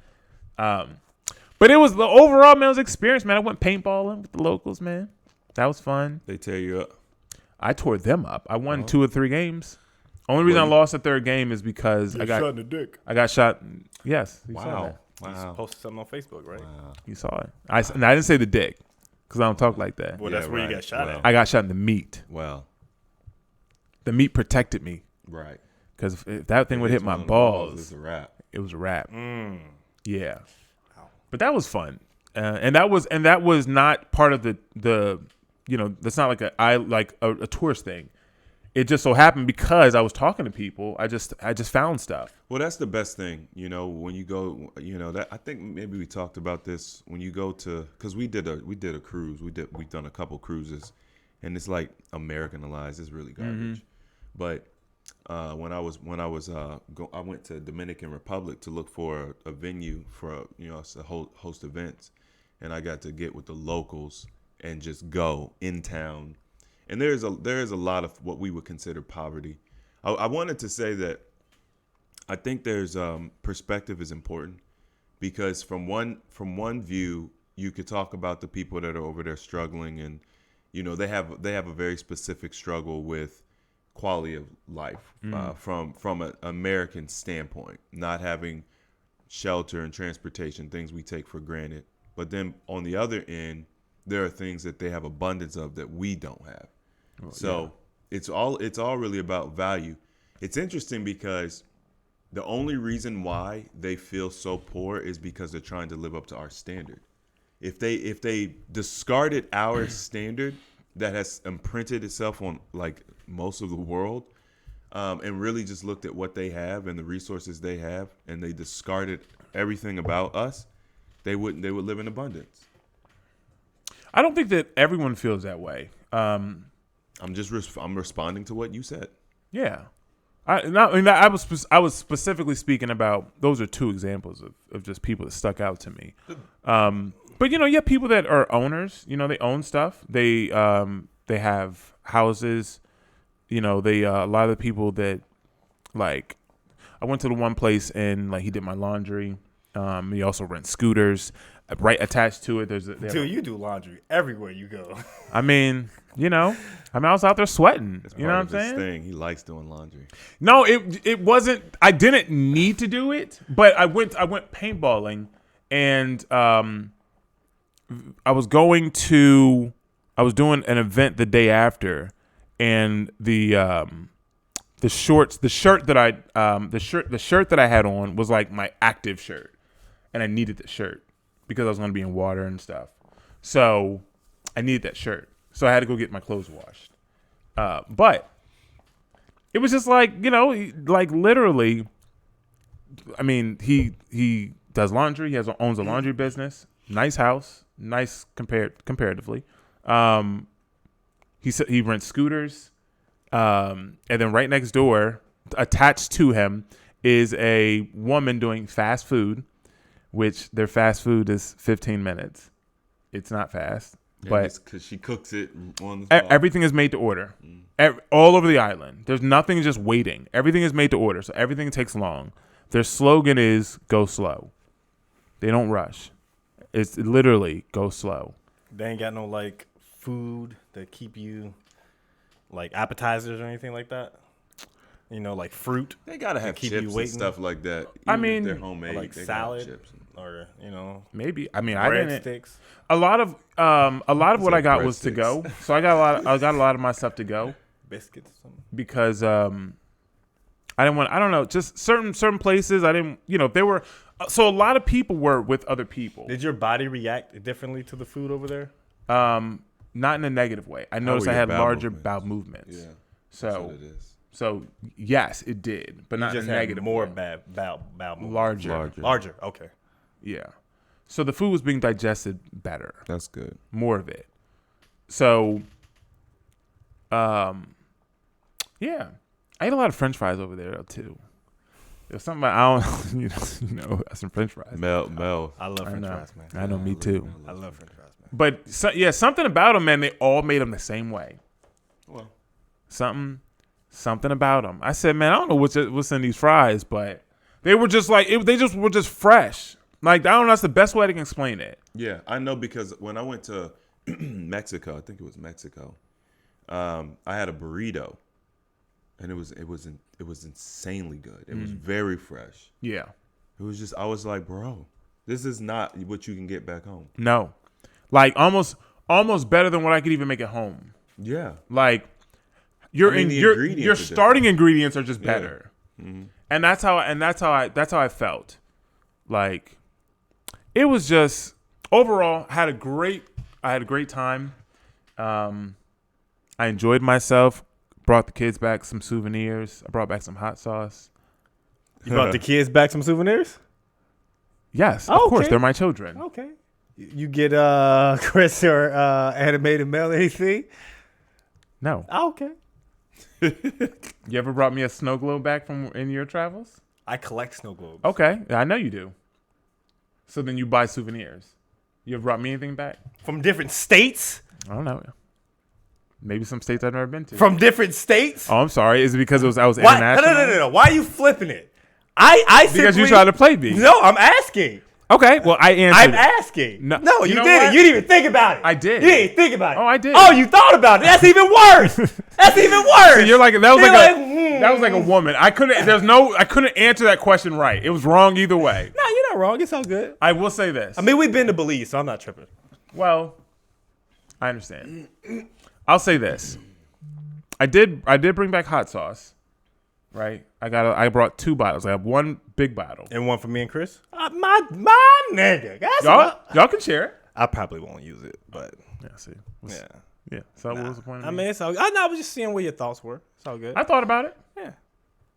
But it was the overall, man, it was experience, man. I went paintballing with the locals, man. That was fun. They tear you up. I tore them up. I won 2 or 3 games. Only reason I lost the 3rd game is because I got shot in the dick. I got shot. Yes. Wow. You posted something on Facebook, right? Wow. You saw it. I didn't say the dick, because I don't talk like that. Well, that's where you got shot at. I got shot in the meat. Wow. The meat protected me. Right. Because if that thing would hit my balls, it's a wrap. it was a wrap. Yeah. But that was fun. And that was not part of the that's not like a tourist thing. It just so happened because I was talking to people, I just found stuff. Well, that's the best thing, when you go, that I think maybe we talked about this when you go to, because we did a cruise, we've done a couple cruises, and it's like Americanized, it's really garbage. But when I went to Dominican Republic to look for a venue for us to host events, and I got to get with the locals and just go in town. And there is a lot of what we would consider poverty. I wanted to say that I think there's perspective is important, because from one view you could talk about the people that are over there struggling, and they have a very specific struggle with quality of life from an American standpoint, not having shelter and transportation, things we take for granted. But then on the other end, there are things that they have abundance of that we don't have. It's all really about value. It's interesting because The only reason why they feel so poor is because they're trying to live up to our standard. If they discarded our standard that has imprinted itself on like most of the world, and really just looked at what they have and the resources they have, and they discarded everything about us, they would live in abundance. I don't think that everyone feels that way. I'm responding to what you said. Yeah. I was specifically speaking about, those are two examples of just people that stuck out to me. But you have people that are owners. They own stuff. They have houses. They a lot of the people that, like, I went to the one place and like he did my laundry. He also rents scooters. Right attached to it, Dude, you do laundry everywhere you go. I mean, I was out there sweating. It's You know what I'm part of his saying? thing. He likes doing laundry. No, it wasn't. I didn't need to do it, but I went paintballing, and I was doing an event the day after, and the shirt that I had on was like my active shirt, and I needed the shirt because I was going to be in water and stuff. So I needed that shirt. So I had to go get my clothes washed. But it was just like, like literally, I mean, he does laundry. He owns a laundry business. Nice house. Nice comparatively. He rents scooters. And then right next door, attached to him, is a woman doing fast food, which their fast food is 15 minutes. It's not fast, but because she cooks it on the spot. Everything is made to order. All over the island. There's nothing just waiting. Everything is made to order, so everything takes long. Their slogan is "Go slow." They don't rush. It's literally go slow. They ain't got no like food that keep you like appetizers or anything like that. Like fruit. They gotta have keep chips you and waiting. stuff like that. I Even if mean, they're homemade, Or like they gotta have salad chips and- or Maybe. I mean, I didn't. breadsticks. A lot of what I got was to breadsticks. go. So I got a lot of my stuff to go Biscuits or something. because I didn't want. I don't know. Just certain places I didn't. If they were. So a lot of people were with other people. Did your body react differently to the food over there? Not in a negative way. I noticed were I your had bowel larger movements? bowel movements. Yeah, that's So what it is. so yes, it did, but not You just in a had negative more way. bad bowel movements. Larger. Larger. Okay. Yeah. So the food was being digested better. That's good. More of it. So, yeah, I ate a lot of French fries over there too. There's something I don't, some French fries. Mel. I love French know. fries, man. I know, me too. I love French fries, man. But something about them, man. They all made them the same way. Well, Something about them. I said, man, I don't know what's in these fries, but they were just like they just were just fresh. Like I don't know. That's the best way I can explain it. yeah, I know because when I went to Mexico, I think it was Mexico, I had a burrito, and it was insanely good. It was very fresh. Yeah. It was just I was like, bro, this is not what you can get back home. No. Like almost better than what I could even make at home. Yeah, Like the ingredients your are starting ingredients are just better. Mm-hmm. And that's how I felt. Like it was just overall I had a great time. I enjoyed myself. Brought the kids back some souvenirs. I brought back some hot sauce. You brought the kids back some souvenirs? Yes, Oh, of course, okay. they're my children. Okay. You get Chris or animated Mel anything? No. Oh, okay. You ever brought me a snow globe back from in your travels? I collect snow globes. Okay, I know you do. So then you buy souvenirs. You ever brought me anything back? From different states? I don't know. Maybe some states I've never been to. From different states? Oh, I'm sorry. Is it because I was Why? international? No. Why are you flipping it? I Because simply, you tried to play me. No, I'm asking. Okay, well, I answered. I'm asking. No, No, you you know didn't. what? You didn't even think about it. I did. You didn't think about it. Oh, I did. Oh, you thought about it. That's even worse. That's even worse. You're like that was You're like, like, that was like a woman. I couldn't answer that question right. It was wrong either way. No, you're not wrong. It's all good. I will say this. I mean, we've been to Belize, so I'm not tripping. Well, I understand. I'll say this. I did bring back hot sauce. right? I brought 2 bottles. I have 1 big bottle. And one for me and Chris. My nigga. That's Y'all can share it. I probably won't use it, but Yeah, see. yeah. Yeah. So what was the point? I mean, it's all. I was just seeing where your thoughts were. It's all good. I thought about it. Yeah,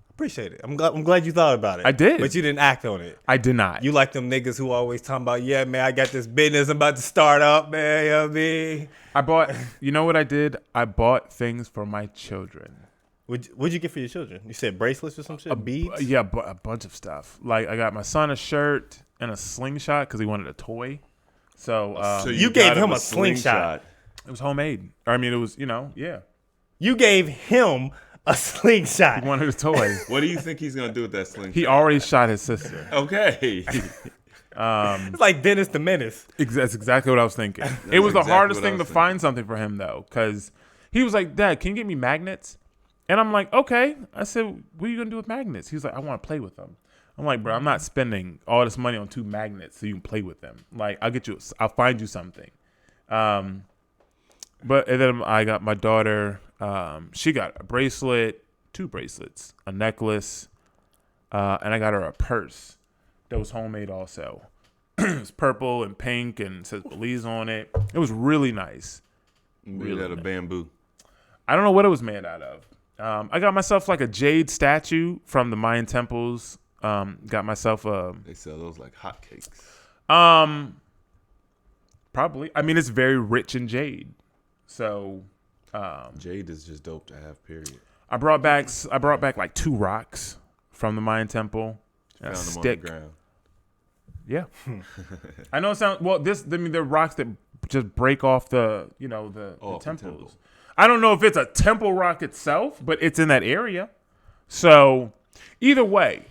appreciate it. I'm glad you thought about it. I did. but you didn't act on it. I did not. You like them niggas who always talking about, yeah, man, I got this business I'm about to start up, man. You know what I mean? I bought. You know what I did? I bought things for my children. What'd you get for your children? You said bracelets or some shit? Beads? Yeah, a bunch of stuff. Like I got my son a shirt and a slingshot because he wanted a toy. So, So you gave him a slingshot. it was homemade. Or I mean, it was yeah. You gave him a slingshot. He wanted a toy. What do you think he's gonna do with that slingshot? He already shot his sister. Okay. It's like Dennis the Menace. That's exactly what I was thinking. It was the exactly hardest what I thing was to find something for him though, because he was like, "Dad, can you get me magnets?" And I'm like, "Okay." I said, "What are you gonna do with magnets?" He's like, "I want to play with them." I'm like, "Bro, I'm not spending all this money on 2 magnets so you can play with them. Like, I'll find you something." But and then I got my daughter. She got a bracelet, 2 bracelets, a necklace, and I got her a purse that was homemade also. It was purple and pink and says Belize on it. It was really nice. Made out of bamboo. I don't know what it was made out of. I got myself like a jade statue from the Mayan temples. Got myself a They sell those like hotcakes. probably. I mean, it's very rich in jade. So Jade is just dope to have. Period. I brought back like 2 rocks from the Mayan temple. And a Found them on stick. the ground. Yeah. I know it sounds well. They're rocks that just break off the Off the temples. temple. I don't know if it's a temple rock itself, but it's in that area. So either way,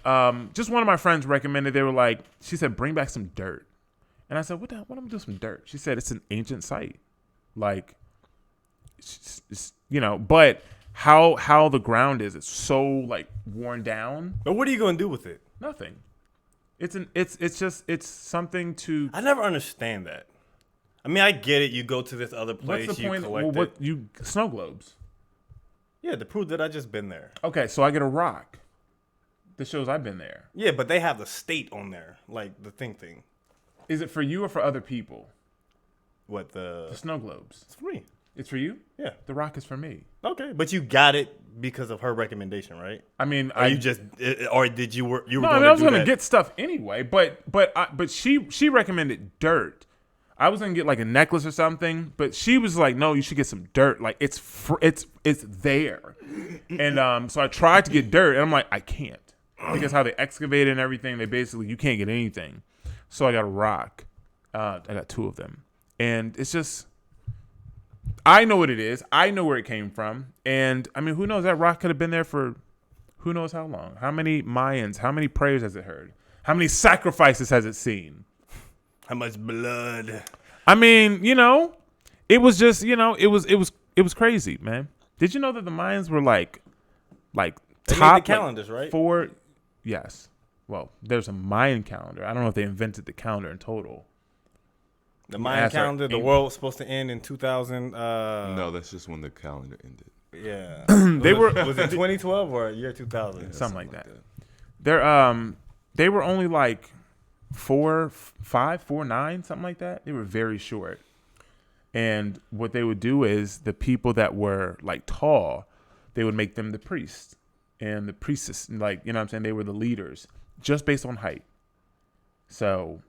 just one of my friends recommended. They were like, she said, bring back some dirt, and I said, what am I doing with some dirt? She said, it's an ancient site, like, but how the ground is, it's so like worn down. But what are you gonna do with it? Nothing. It's something to. I never understand that. I mean, I get it. You go to this other place, What's the you point? collect it. You snow globes? Yeah, to prove that I just been there. Okay, so I get a rock that shows I've been there. Yeah, but they have the state on there, like the thing. Is it for you or for other people? What The snow globes. It's for me. It's for you. Yeah. The rock is for me. Okay, but you got it because of her recommendation, right? I mean, Or you just, or did you were you were No, I going mean, I was to do gonna that? get stuff anyway, but she recommended dirt. I was gonna get like a necklace or something, but she was like, "No, you should get some dirt. Like it's there." And so I tried to get dirt, and I'm like, I can't because how they excavate and everything. They basically you can't get anything. So I got a rock. I got 2 of them, and it's just. I know what it is. I know where it came from, and I mean, who knows? That rock could have been there for who knows how long. How many Mayans? How many prayers has it heard? How many sacrifices has it seen? How much blood? I mean, it was just, it was crazy, man. Did you know that the Mayans were like They top made the calendars, right? 4? Yes. Well, there's a Mayan calendar. I don't know if they invented the calendar in total. The Mayan That's right. calendar, the world was supposed to end in 2000. No, that's just when the calendar ended. Yeah. They were Was it 2012 or year 2000? something like that. They were only like 4'5", 4'9", something like that. They were very short. And what they would do is the people that were like tall, they would make them the priests and the priestess, like, you know what I'm saying? They were the leaders just based on height. So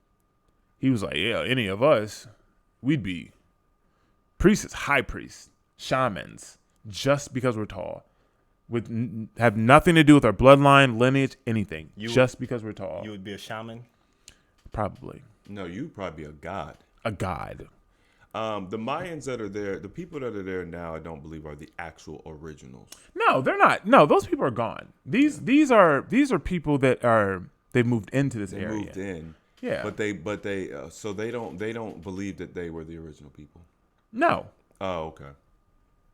he was like, yeah, any of us, we'd be priests, high priests, shamans, just because we're tall. Have nothing to do with our bloodline, lineage, anything. Just because we're tall. You would be a shaman? Probably. No, you'd probably be a god. A god. The Mayans that are there, the people that are there now, I don't believe are the actual originals. No, they're not. No, those people are gone. These are people that they've moved into this They area. moved in. Yeah. But they so they don't believe that they were the original people. No. Oh, okay.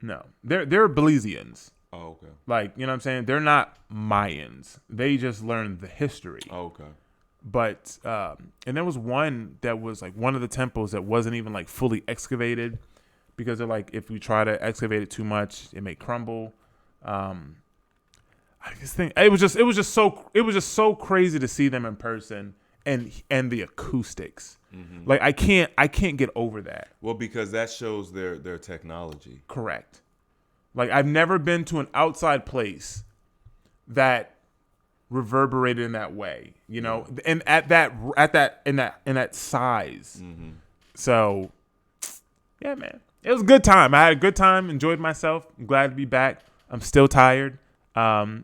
No. They're Belizeans. Oh, okay. Like, you know what I'm saying? They're not Mayans. They just learned the history. Oh, okay. But and there was one that was like one of the temples that wasn't even like fully excavated because they're like, if we try to excavate it too much, it may crumble. his thing. It was just so crazy to see them in person and the acoustics. Mm-hmm. Like I can't get over that. Well, because that shows their technology. Correct. Like I've never been to an outside place that reverberated in that way, you know, and in that size. Mm-hmm. So, yeah, man, it was a good time. I had a good time, enjoyed myself. I'm glad to be back. I'm still tired, but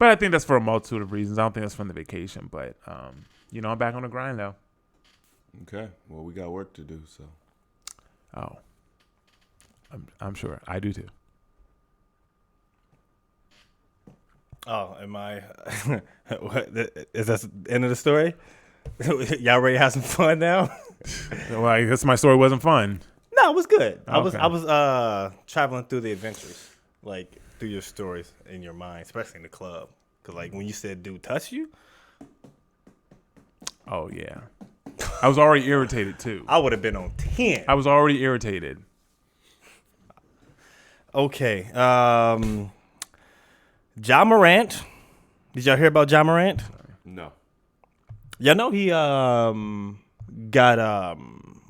I think that's for a multitude of reasons. I don't think that's from the vacation, but you know, I'm back on the grind though. Okay, well, we got work to do, so. Oh, I'm sure I do too. Oh, am I? What, is that the end of the story? Y'all ready to have some fun now? Well, I guess my story wasn't fun. No, it was good. I Okay. was traveling through the adventures, like through your stories in your mind, especially in the club. Cause like when you said "dude touch you," Oh yeah, I was already irritated too. I would have been on 10. I was already irritated. Okay. Ja Morant. Did y'all hear about Ja Morant? No. Y'all know he got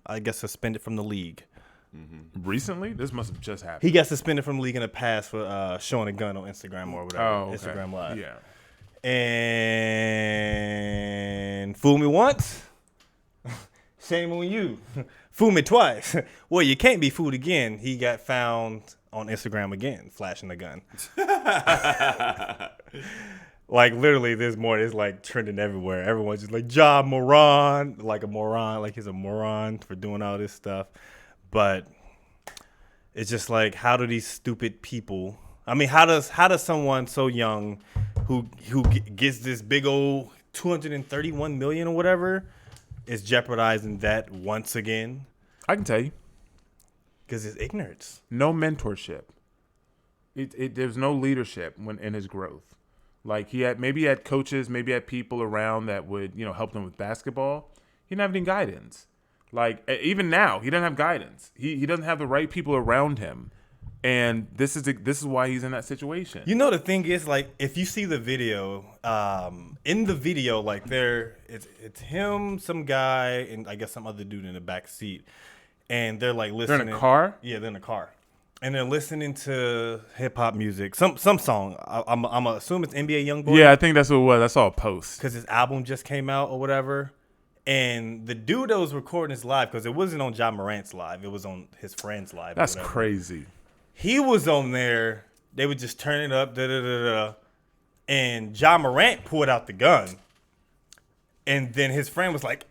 I guess suspended from the league. Recently, this must have just happened. He got suspended from the league in the past for showing a gun on Instagram or whatever. Oh, okay. Instagram Live. Yeah. And fool me once, shame on you. Fool me twice. Well, you can't be fooled again. He got found on Instagram again, flashing the gun. Like literally this morning, it's like trending everywhere. Everyone's just like Ja Morant, like a moron, like he's a moron for doing all this stuff. But it's just like, how do these stupid people? I mean, how does someone so young, who gets this big old 231 million or whatever, is jeopardizing that once again? I can tell you, Because it's ignorance. no mentorship. There's no leadership in his growth. Like he had coaches, maybe had people around that would, you know, help him with basketball. He didn't have any guidance. Like even now, he doesn't have guidance. He doesn't have the right people around him, and this is why he's in that situation. You know, the thing is, like, if you see the video, in the video, like it's him, some guy, and I guess some other dude in the back seat, and they're like listening. They're in a car? Yeah, they're in a car, and they're listening to hip hop music, some song. I'm assume it's NBA YoungBoy. Yeah, I think that's what it was. I saw a post. Because his album just came out or whatever. And the dude that was recording his live, because it wasn't on Ja Morant's live, it was on his friend's live. or That's whatever. crazy. He was on there. They would just turn it up, da-da-da-da. And Ja Morant pulled out the gun. And then his friend was like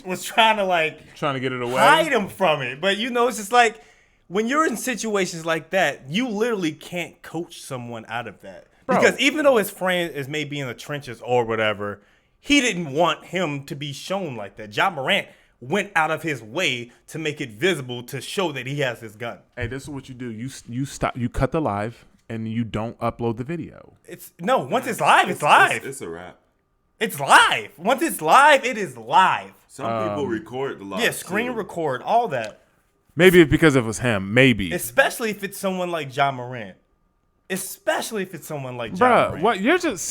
was trying to Trying to get it away. hide him from it. But you know, it's just like when you're in situations like that, you literally can't coach someone out of that. Bro. Because even though his friend is maybe in the trenches or whatever, he didn't want him to be shown like that. Ja Morant went out of his way to make it visible to show that he has his gun. Hey, this is what you do. You stop. You cut the live and you don't upload the video. Once it's live, it's live. It's a wrap. It's live. Once it's live, it is live. Some people record the live. Yeah, screen too. record, all that. Maybe it's because it was him. Maybe. Especially if it's someone like Ja Morant. Especially if it's someone like Ja Bruh, Morant. what you're just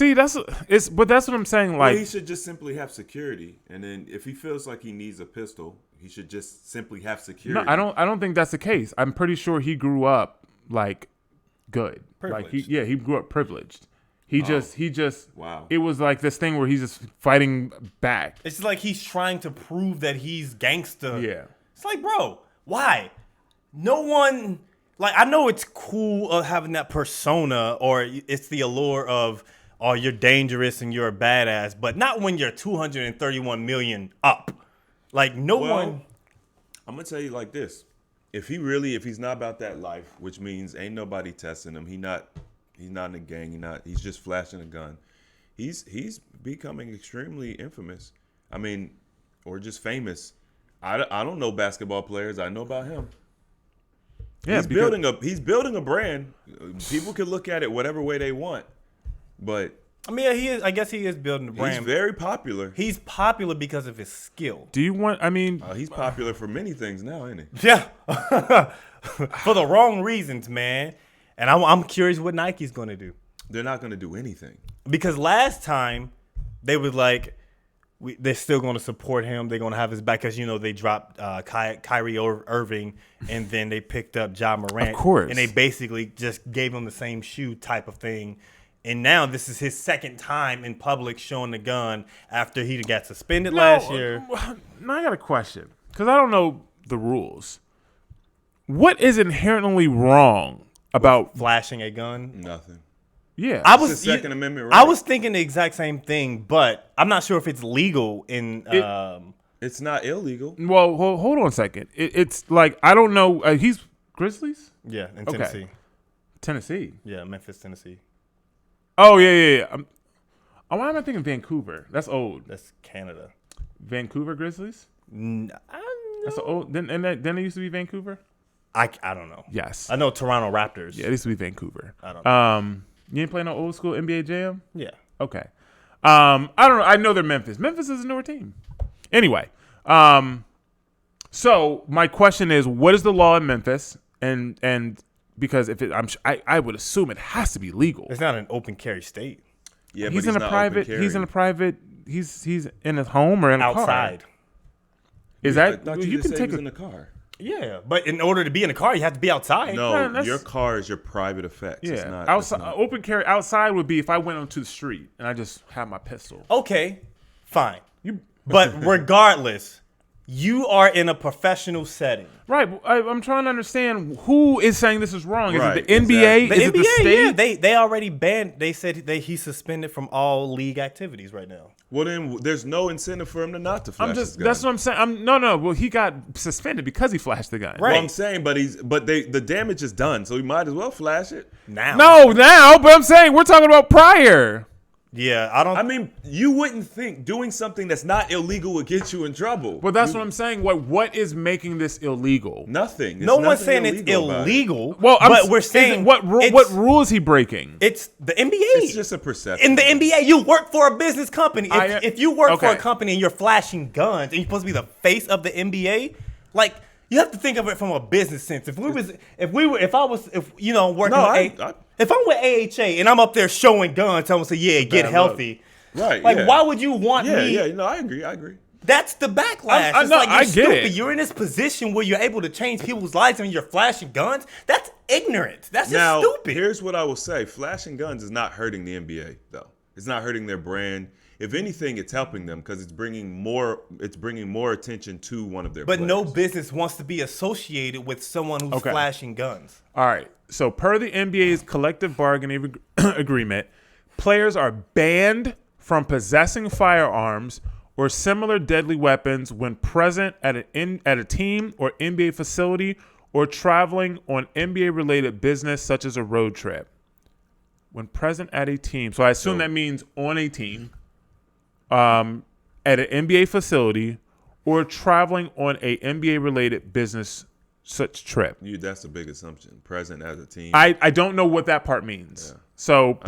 but that's what I'm saying. Well, Like he should just simply have security, and then if he feels like he needs a pistol, he should just simply have security. no, I don't think that's the case. I'm pretty sure he grew up like good. Like he grew up privileged. He just Wow. It was like this thing where he's just fighting back. It's like he's trying to prove that he's gangster. Yeah. It's like, bro, why? No one, like, I know it's cool of having that persona, or it's the allure of, oh, you're dangerous and you're a badass, but not when you're 231 million up. Like, no one. I'm gonna tell you like this: if he's not about that life, which means ain't nobody testing him. He's not in a gang. He's just flashing a gun. He's becoming extremely infamous. I mean, or just famous. I don't know basketball players. I know about him. Yeah, he's building a brand. People can look at it whatever way they want, but I mean, he is. I guess he is building the brand. he's very popular. He's popular because of his skill. Do you want? I mean, He's popular for many things now, ain't he? Yeah, for the wrong reasons, man. And I'm curious what Nike's going to do. They're not going to do anything. Because last time they was like, they're still going to support him. They're going to have his back because, they dropped Kyrie Irving and then they picked up Ja Morant. Of course. And they basically just gave him the same shoe type of thing. And now this is his second time in public showing the gun after he got suspended last year. Now I got a question because I don't know the rules. What is inherently wrong about Flashing a gun. Nothing. Yeah, It's the Second Amendment right. I was thinking the exact same thing, but I'm not sure if it's legal in. It's not illegal. Well, hold on a second. It's like I don't know. He's Grizzlies, yeah, in Okay. Tennessee. Tennessee. Yeah, Memphis, Tennessee. Oh yeah. Why am I thinking Vancouver? That's old. That's Canada. Vancouver Grizzlies. I That's old. Then it used to be Vancouver. I don't know. Yes. I know Toronto Raptors. Yeah, it used to be Vancouver. I don't know. You ain't playing no old school NBA Jam? Yeah. Okay. I don't know. I know they're Memphis. Memphis is a newer team. Anyway, so my question is, what is the law in Memphis? And because if I would assume it has to be legal. It's not an open carry state. Yeah, He's but in a not private. open carry. He's in a private. He's in his home or in a car. Outside. Is I that thought you you just can said take he was a in the car. Yeah, but in order to be in a car, you have to be outside. No, Man, that's- your car is your private effects. It's yeah not, outside. it's not- Open carry outside would be if I went onto the street and I just had my pistol. Okay, fine. You But regardless, you are in a professional setting. right? I'm trying to understand who is saying this is wrong. Is Right, it the NBA? The is NBA, it the state? yeah, they already banned. They said he's suspended from all league activities right now. Well, then there's no incentive for him to not to flash I'm his just. gun. That's what I'm saying. No. Well, he got suspended because he flashed the gun. Right. Well, I'm saying, but the damage is done, so he might as well flash it. Now, No, now, but I'm saying we're talking about prior. yeah, I don't. I mean, you wouldn't think doing something that's not illegal would get you in trouble. Well, that's what I'm saying. What is making this illegal? Nothing. no There's one's nothing saying it's about it. illegal. Well, but we're saying what it's- rule is he breaking? It's the NBA. It's just a perception. In the NBA, you work for a business company. If you work for okay. a company and you're flashing guns and you're supposed to be the face of the NBA, like you have to think of it from a business sense. If I was working No, with I- if I'm with AHA and I'm up there showing guns, someone say, "Yeah, get bad healthy." Right, Like, yeah. why would you want Yeah, me? yeah. No, I agree. That's the backlash. It's no, like you're I get stupid. it. You're in this position where you're able to change people's lives and you're flashing guns. That's ignorant. That's just Now, stupid. here's what I will say: flashing guns is not hurting the NBA, though. It's not hurting their brand. If anything, it's helping them because it's bringing more attention to one of their. But no players. business wants to be associated with someone who's Okay. flashing guns. All right. So per the NBA's collective bargaining agreement, players are banned from possessing firearms or similar deadly weapons when present at a team or NBA facility or traveling on NBA-related business such as a road trip. When present at a team. So I assume that means on a team, at an NBA facility or traveling on a NBA-related business such trip. That's a big assumption. Present as a team. I don't know what that part means. Yeah. So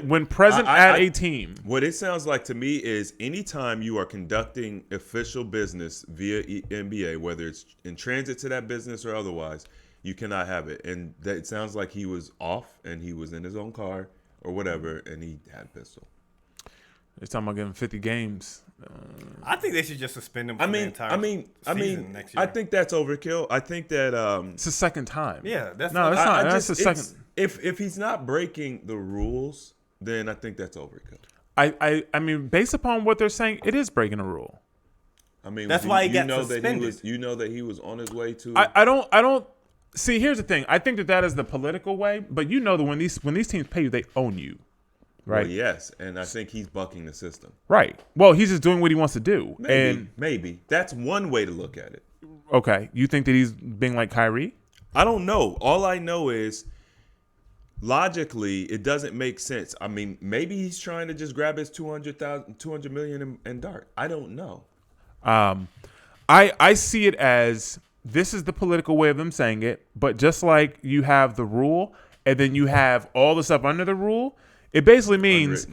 when present at a team. What it sounds like to me is anytime you are conducting official business via NBA, whether it's in transit to that business or otherwise, you cannot have it. And that it sounds like he was off and he was in his own car or whatever, and he had a pistol. They're talking about giving 50 games. I think they should just suspend him for the entire season next year. I think that's overkill. I think that It's the second time. Yeah, that's no, it's not. That's the second. If he's not breaking the rules, then I think that's overkill. I mean, based upon what they're saying, it is breaking a rule. I mean, That's why he got that suspended. you know that he was on his way to. I don't see. Here's the thing. I think that is the political way, but you know that when these teams pay you, they own you, right? Well, yes, and I think he's bucking the system. Right. Well, he's just doing what he wants to do. Maybe that's one way to look at it. Okay, you think that he's being like Kyrie? I don't know. All I know is logically it doesn't make sense. I mean, maybe he's trying to just grab his 200 million and dart. I don't know. I see it as this is the political way of them saying it, but just like you have the rule and then you have all the stuff under the rule, it basically means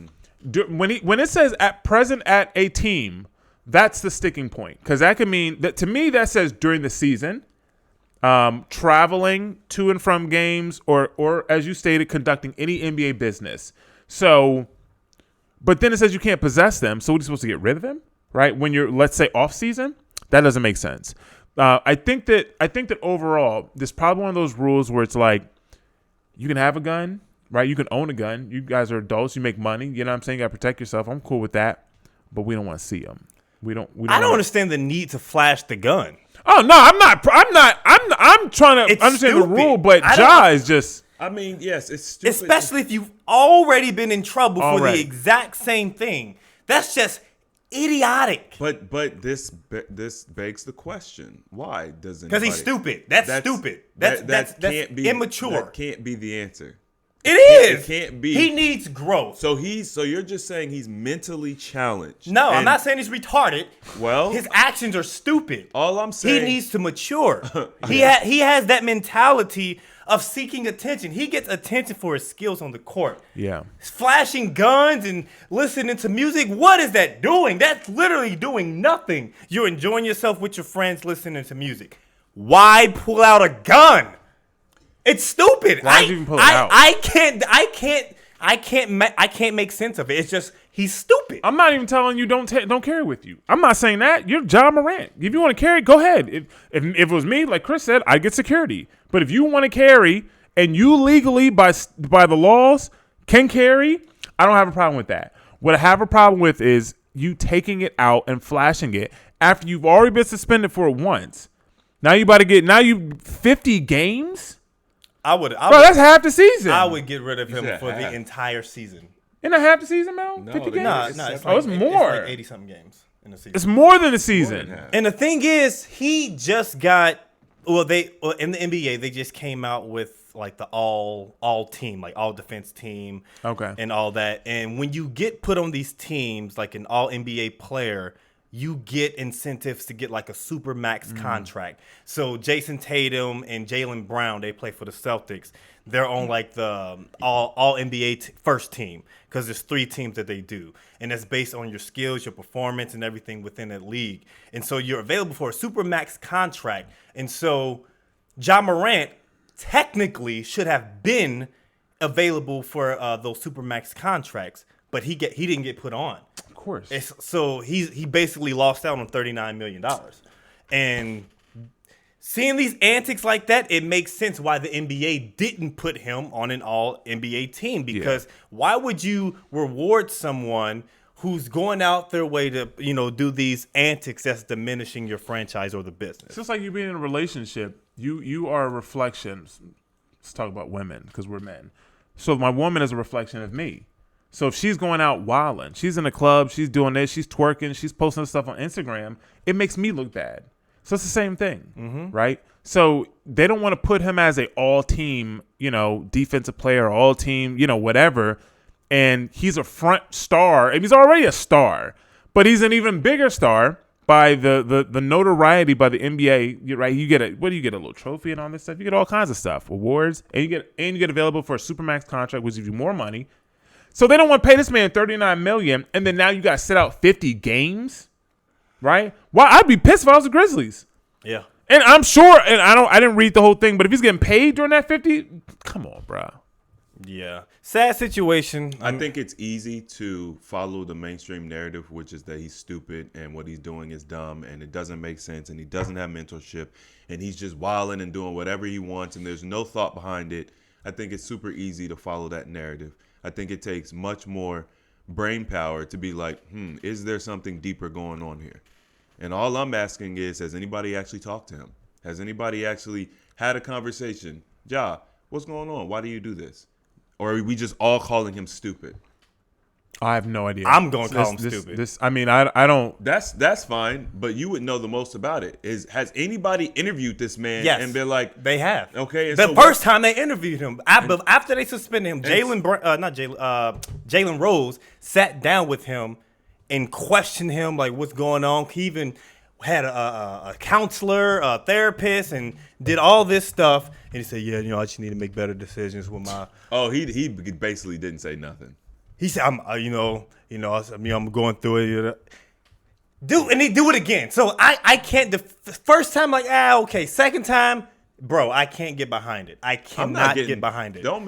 when it says at present at a team, that's the sticking point, because that could mean that to me that says during the season, traveling to and from games or as you stated, conducting any NBA business. So, but then it says you can't possess them. So we're supposed to get rid of them, right? When you're, let's say, off season, that doesn't make sense. I think that overall, there's probably one of those rules where it's like, you can have a gun, right? You can own a gun. You guys are adults. You make money. You know what I'm saying? You got to protect yourself. I'm cool with that, but we don't want to see them. We don't. I don't understand the need to flash the gun. Oh no, I'm not. I'm trying to understand stupid. the rule, but Ja is just. I mean, yes, it's stupid. Especially if you've already been in trouble for Already. the exact same thing. That's just idiotic. But this begs the question: why doesn't? Because he's stupid. That's stupid. That's immature. That can't be the answer. It is. It can't be. He needs growth. So you're just saying he's mentally challenged. No, I'm And- not saying he's retarded. Well, His actions are stupid. all I'm saying, He needs to mature. He has that mentality of seeking attention. He gets attention for his skills on the court. Yeah. Flashing guns and listening to music. What is that doing? That's literally doing nothing. You're enjoying yourself with your friends listening to music. Why pull out a gun? It's stupid. Why did you even pull it out? I can't make sense of it. It's just he's stupid. I'm not even telling you don't carry with you. I'm not saying that. You're Ja Morant. If you want to carry, go ahead. If it was me, like Chris said, I'd get security. But if you want to carry and you legally by the laws can carry, I don't have a problem with that. What I have a problem with is you taking it out and flashing it after you've already been suspended for it once. Now you 50 games. Bro, That's half the season. I would get rid of him said for half. the entire season. Isn't that half the season, Mel? No, 50 they- games? Nah, it's Oh, it's more. It's like 80-something games in the season. It's more than a season. half. And the thing is, he just got in the NBA they just came out with like the all team, like all defense team, Okay. and all that. And when you get put on these teams, like an all NBA player, you get incentives to get like a super max contract. So Jason Tatum and Jaylen Brown, they play for the Celtics. They're on like the all NBA first team because there's 3 teams that they do. And that's based on your skills, your performance, and everything within that league. And so you're available for a super max contract. And so Ja Morant technically should have been available for those super max contracts, but he didn't get put on. Of course. So he basically lost out on $39 million. And seeing these antics like that, it makes sense why the NBA didn't put him on an all-NBA team. Because why would you reward someone who's going out their way to, do these antics that's diminishing your franchise or the business? It's just like you being in a relationship. You are a reflection. Let's talk about women because we're men. So my woman is a reflection of me. So if she's going out wilding, she's in a club, she's doing this, she's twerking, she's posting stuff on Instagram, it makes me look bad. So it's the same thing, right? So they don't want to put him as a all-team, defensive player, all-team, whatever. And he's a front star. And he's already a star, but he's an even bigger star by the notoriety by the NBA. Right? You get a little trophy and all this stuff. You get all kinds of stuff, awards, and you get available for a supermax contract, which gives you more money. So they don't want to pay this man $39 million, and then now you got to sit out 50 games, right? Well, I'd be pissed if I was the Grizzlies. Yeah. And I'm sure, and I didn't read the whole thing, but if he's getting paid during that 50, come on, bro. Yeah. Sad situation. I think it's easy to follow the mainstream narrative, which is that he's stupid and what he's doing is dumb and it doesn't make sense and he doesn't have mentorship and he's just wilding and doing whatever he wants and there's no thought behind it. I think it's super easy to follow that narrative. I think it takes much more brain power to be like, is there something deeper going on here? And all I'm asking is, has anybody actually talked to him? Has anybody actually had a conversation? Ja, what's going on? Why do you do this? Or are we just all calling him stupid? I have no idea. I'm going to call him stupid. I don't. That's fine, but you would know the most about it. Has anybody interviewed this man Yes. and been like, They have. Okay, and The so first time they interviewed him, after they suspended him, Jalen Rose sat down with him and questioned him, like, what's going on. He even had a counselor, a therapist, and did all this stuff. And he said, I just need to make better decisions with my. Oh, he basically didn't say nothing. He said, I'm going through it. And he do it again. So I can't. The first time, like, okay. Second time, Bro, I can't get behind it. I I'm not cannot getting, get behind it. Don't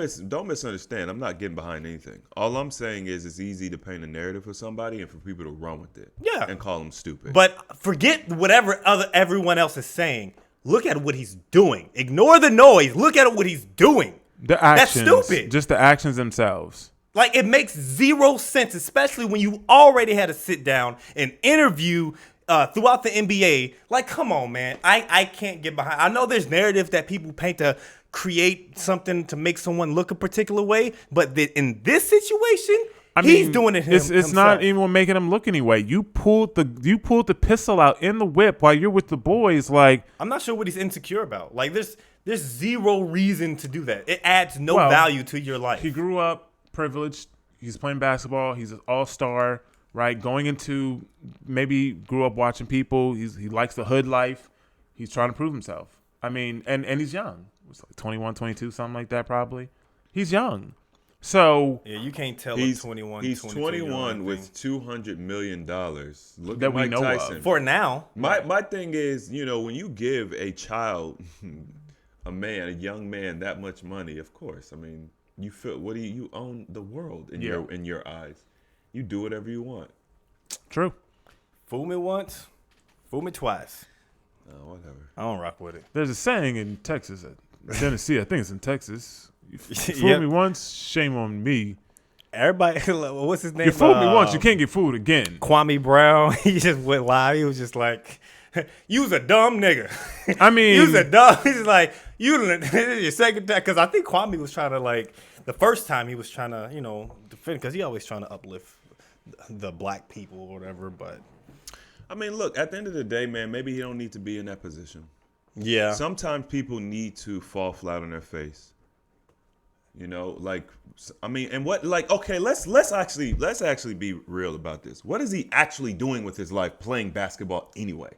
misunderstand. I'm not getting behind anything. All I'm saying is it's easy to paint a narrative for somebody and for people to run with it. Yeah. And call them stupid. But forget whatever everyone else is saying. Look at what he's doing. Ignore the noise. Look at what he's doing. The actions, That's stupid. Just the actions themselves. Like, it makes zero sense, especially when you already had to sit down and interview throughout the NBA. Like, come on, man. I can't get behind. I know there's narrative that people paint to create something to make someone look a particular way, but in this situation, he's doing it himself. It's not even making him look anyway. You pulled the pistol out in the whip while you're with the boys. Like, I'm not sure what he's insecure about. Like, there's zero reason to do that. It adds no value to your life. He grew up privileged. He's playing basketball. He's an all-star, right? Going into, maybe grew up watching people. He likes the hood life. He's trying to prove himself. I mean, and he's young. It's like 21, 22, something like that probably. He's young. So yeah, you can't tell he's a 21, He's 21 with $200 million. Look That at we Mike know of. Tyson. for now. My thing is, when you give a child, a young man that much money, of course. I mean, you feel you own the world in your eyes. You do whatever you want. true. Fool me once, fool me twice. Whatever. I don't rock with it. There's a saying in Texas, Tennessee. I think it's in Texas. You fooled me once, shame on me. Everybody, what's his name? You fooled me once, you can't get fooled again. Kwame Brown. He just went live. He was just like, "You was a dumb nigga." I mean, you was a dumb. He's just like, this is your second time. Because I think Kwame was trying to the first time he was trying to defend, because he always trying to uplift the black people or whatever. But I mean, look, at the end of the day, man, maybe he don't need to be in that position. yeah, Sometimes people need to fall flat on their face. Okay, let's actually be real about this. What is he actually doing with his life playing basketball anyway?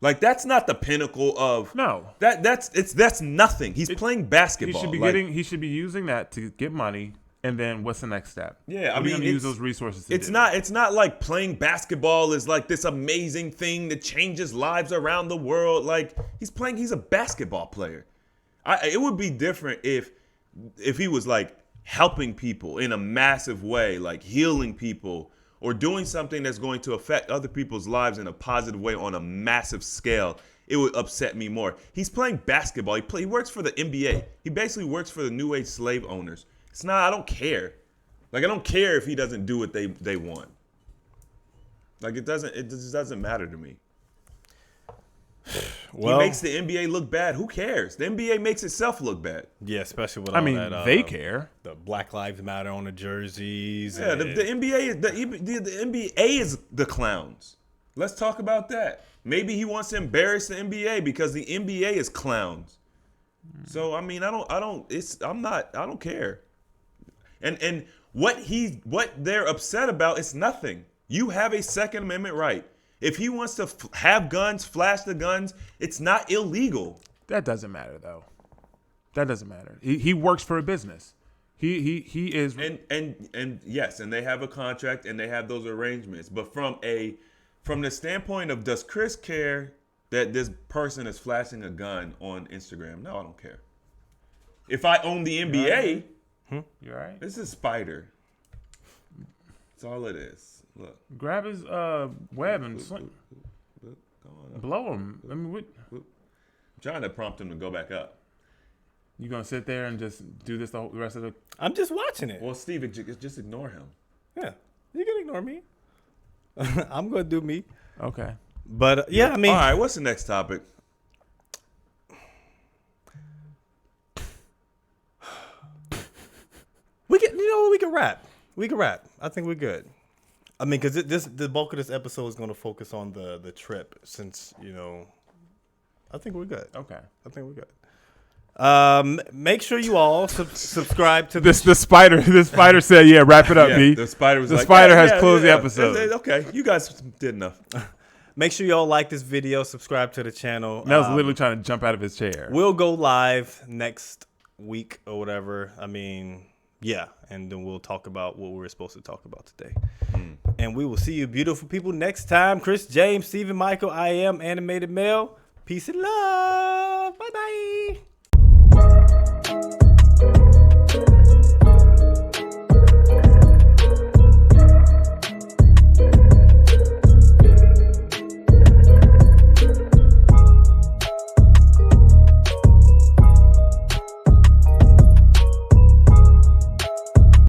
Like, that's not the pinnacle of No. That's nothing. He's playing basketball. He should be using that to get money, and then what's the next step? Yeah, What are you gonna use those resources to It's do? not like playing basketball is like this amazing thing that changes lives around the world. Like, he's a basketball player. It would be different if he was like helping people in a massive way, like healing people or doing something that's going to affect other people's lives in a positive way on a massive scale. It would upset me more. He's playing basketball. He works for the NBA. He basically works for the new age slave owners. I don't care. Like, I don't care if he doesn't do what they want. Like, it just doesn't matter to me. well, He makes the NBA look bad. Who cares? The NBA makes itself look bad. yeah, especially with all that. They care. The Black Lives Matter on the jerseys. Yeah, the NBA is the clowns. Let's talk about that. Maybe he wants to embarrass the NBA because the NBA is clowns. So I mean, I don't care. And what they're upset about is nothing. You have a Second Amendment right. If he wants to have guns, flash the guns, it's not illegal. That doesn't matter, though. That doesn't matter. He works for a business. He is. And yes, and they have a contract and they have those arrangements. But from the standpoint of, does Chris care that this person is flashing a gun on Instagram? No, I don't care. If I own the NBA, You're right. this is Spider. That's all it is. Look. Grab his web and swing. Blow him. I mean, what? I'm trying to prompt him to go back up. You gonna sit there and just do this the rest of the? I'm just watching it. Well, Steve, just ignore him. Yeah, you can ignore me. I'm gonna do me. Okay. But yeah, I mean, All right, what's the next topic? we can wrap. We can wrap. I think we're good. I mean, because the bulk of this episode is going to focus on the trip, since I think we're good. Okay. I think we're good. Make sure you all subscribe to The spider said, "Yeah, wrap it up, Yeah, B." the spider was The like, spider yeah, has yeah, closed yeah. the episode. Okay, you guys did enough. Make sure you all like this video, subscribe to the channel. Mel's literally trying to jump out of his chair. We'll go live next week or whatever. I mean, yeah, and then we'll talk about what we were supposed to talk about today. And we will see you beautiful people next time. Chris James, Stephen Michael, I am Animated Male. Peace and love.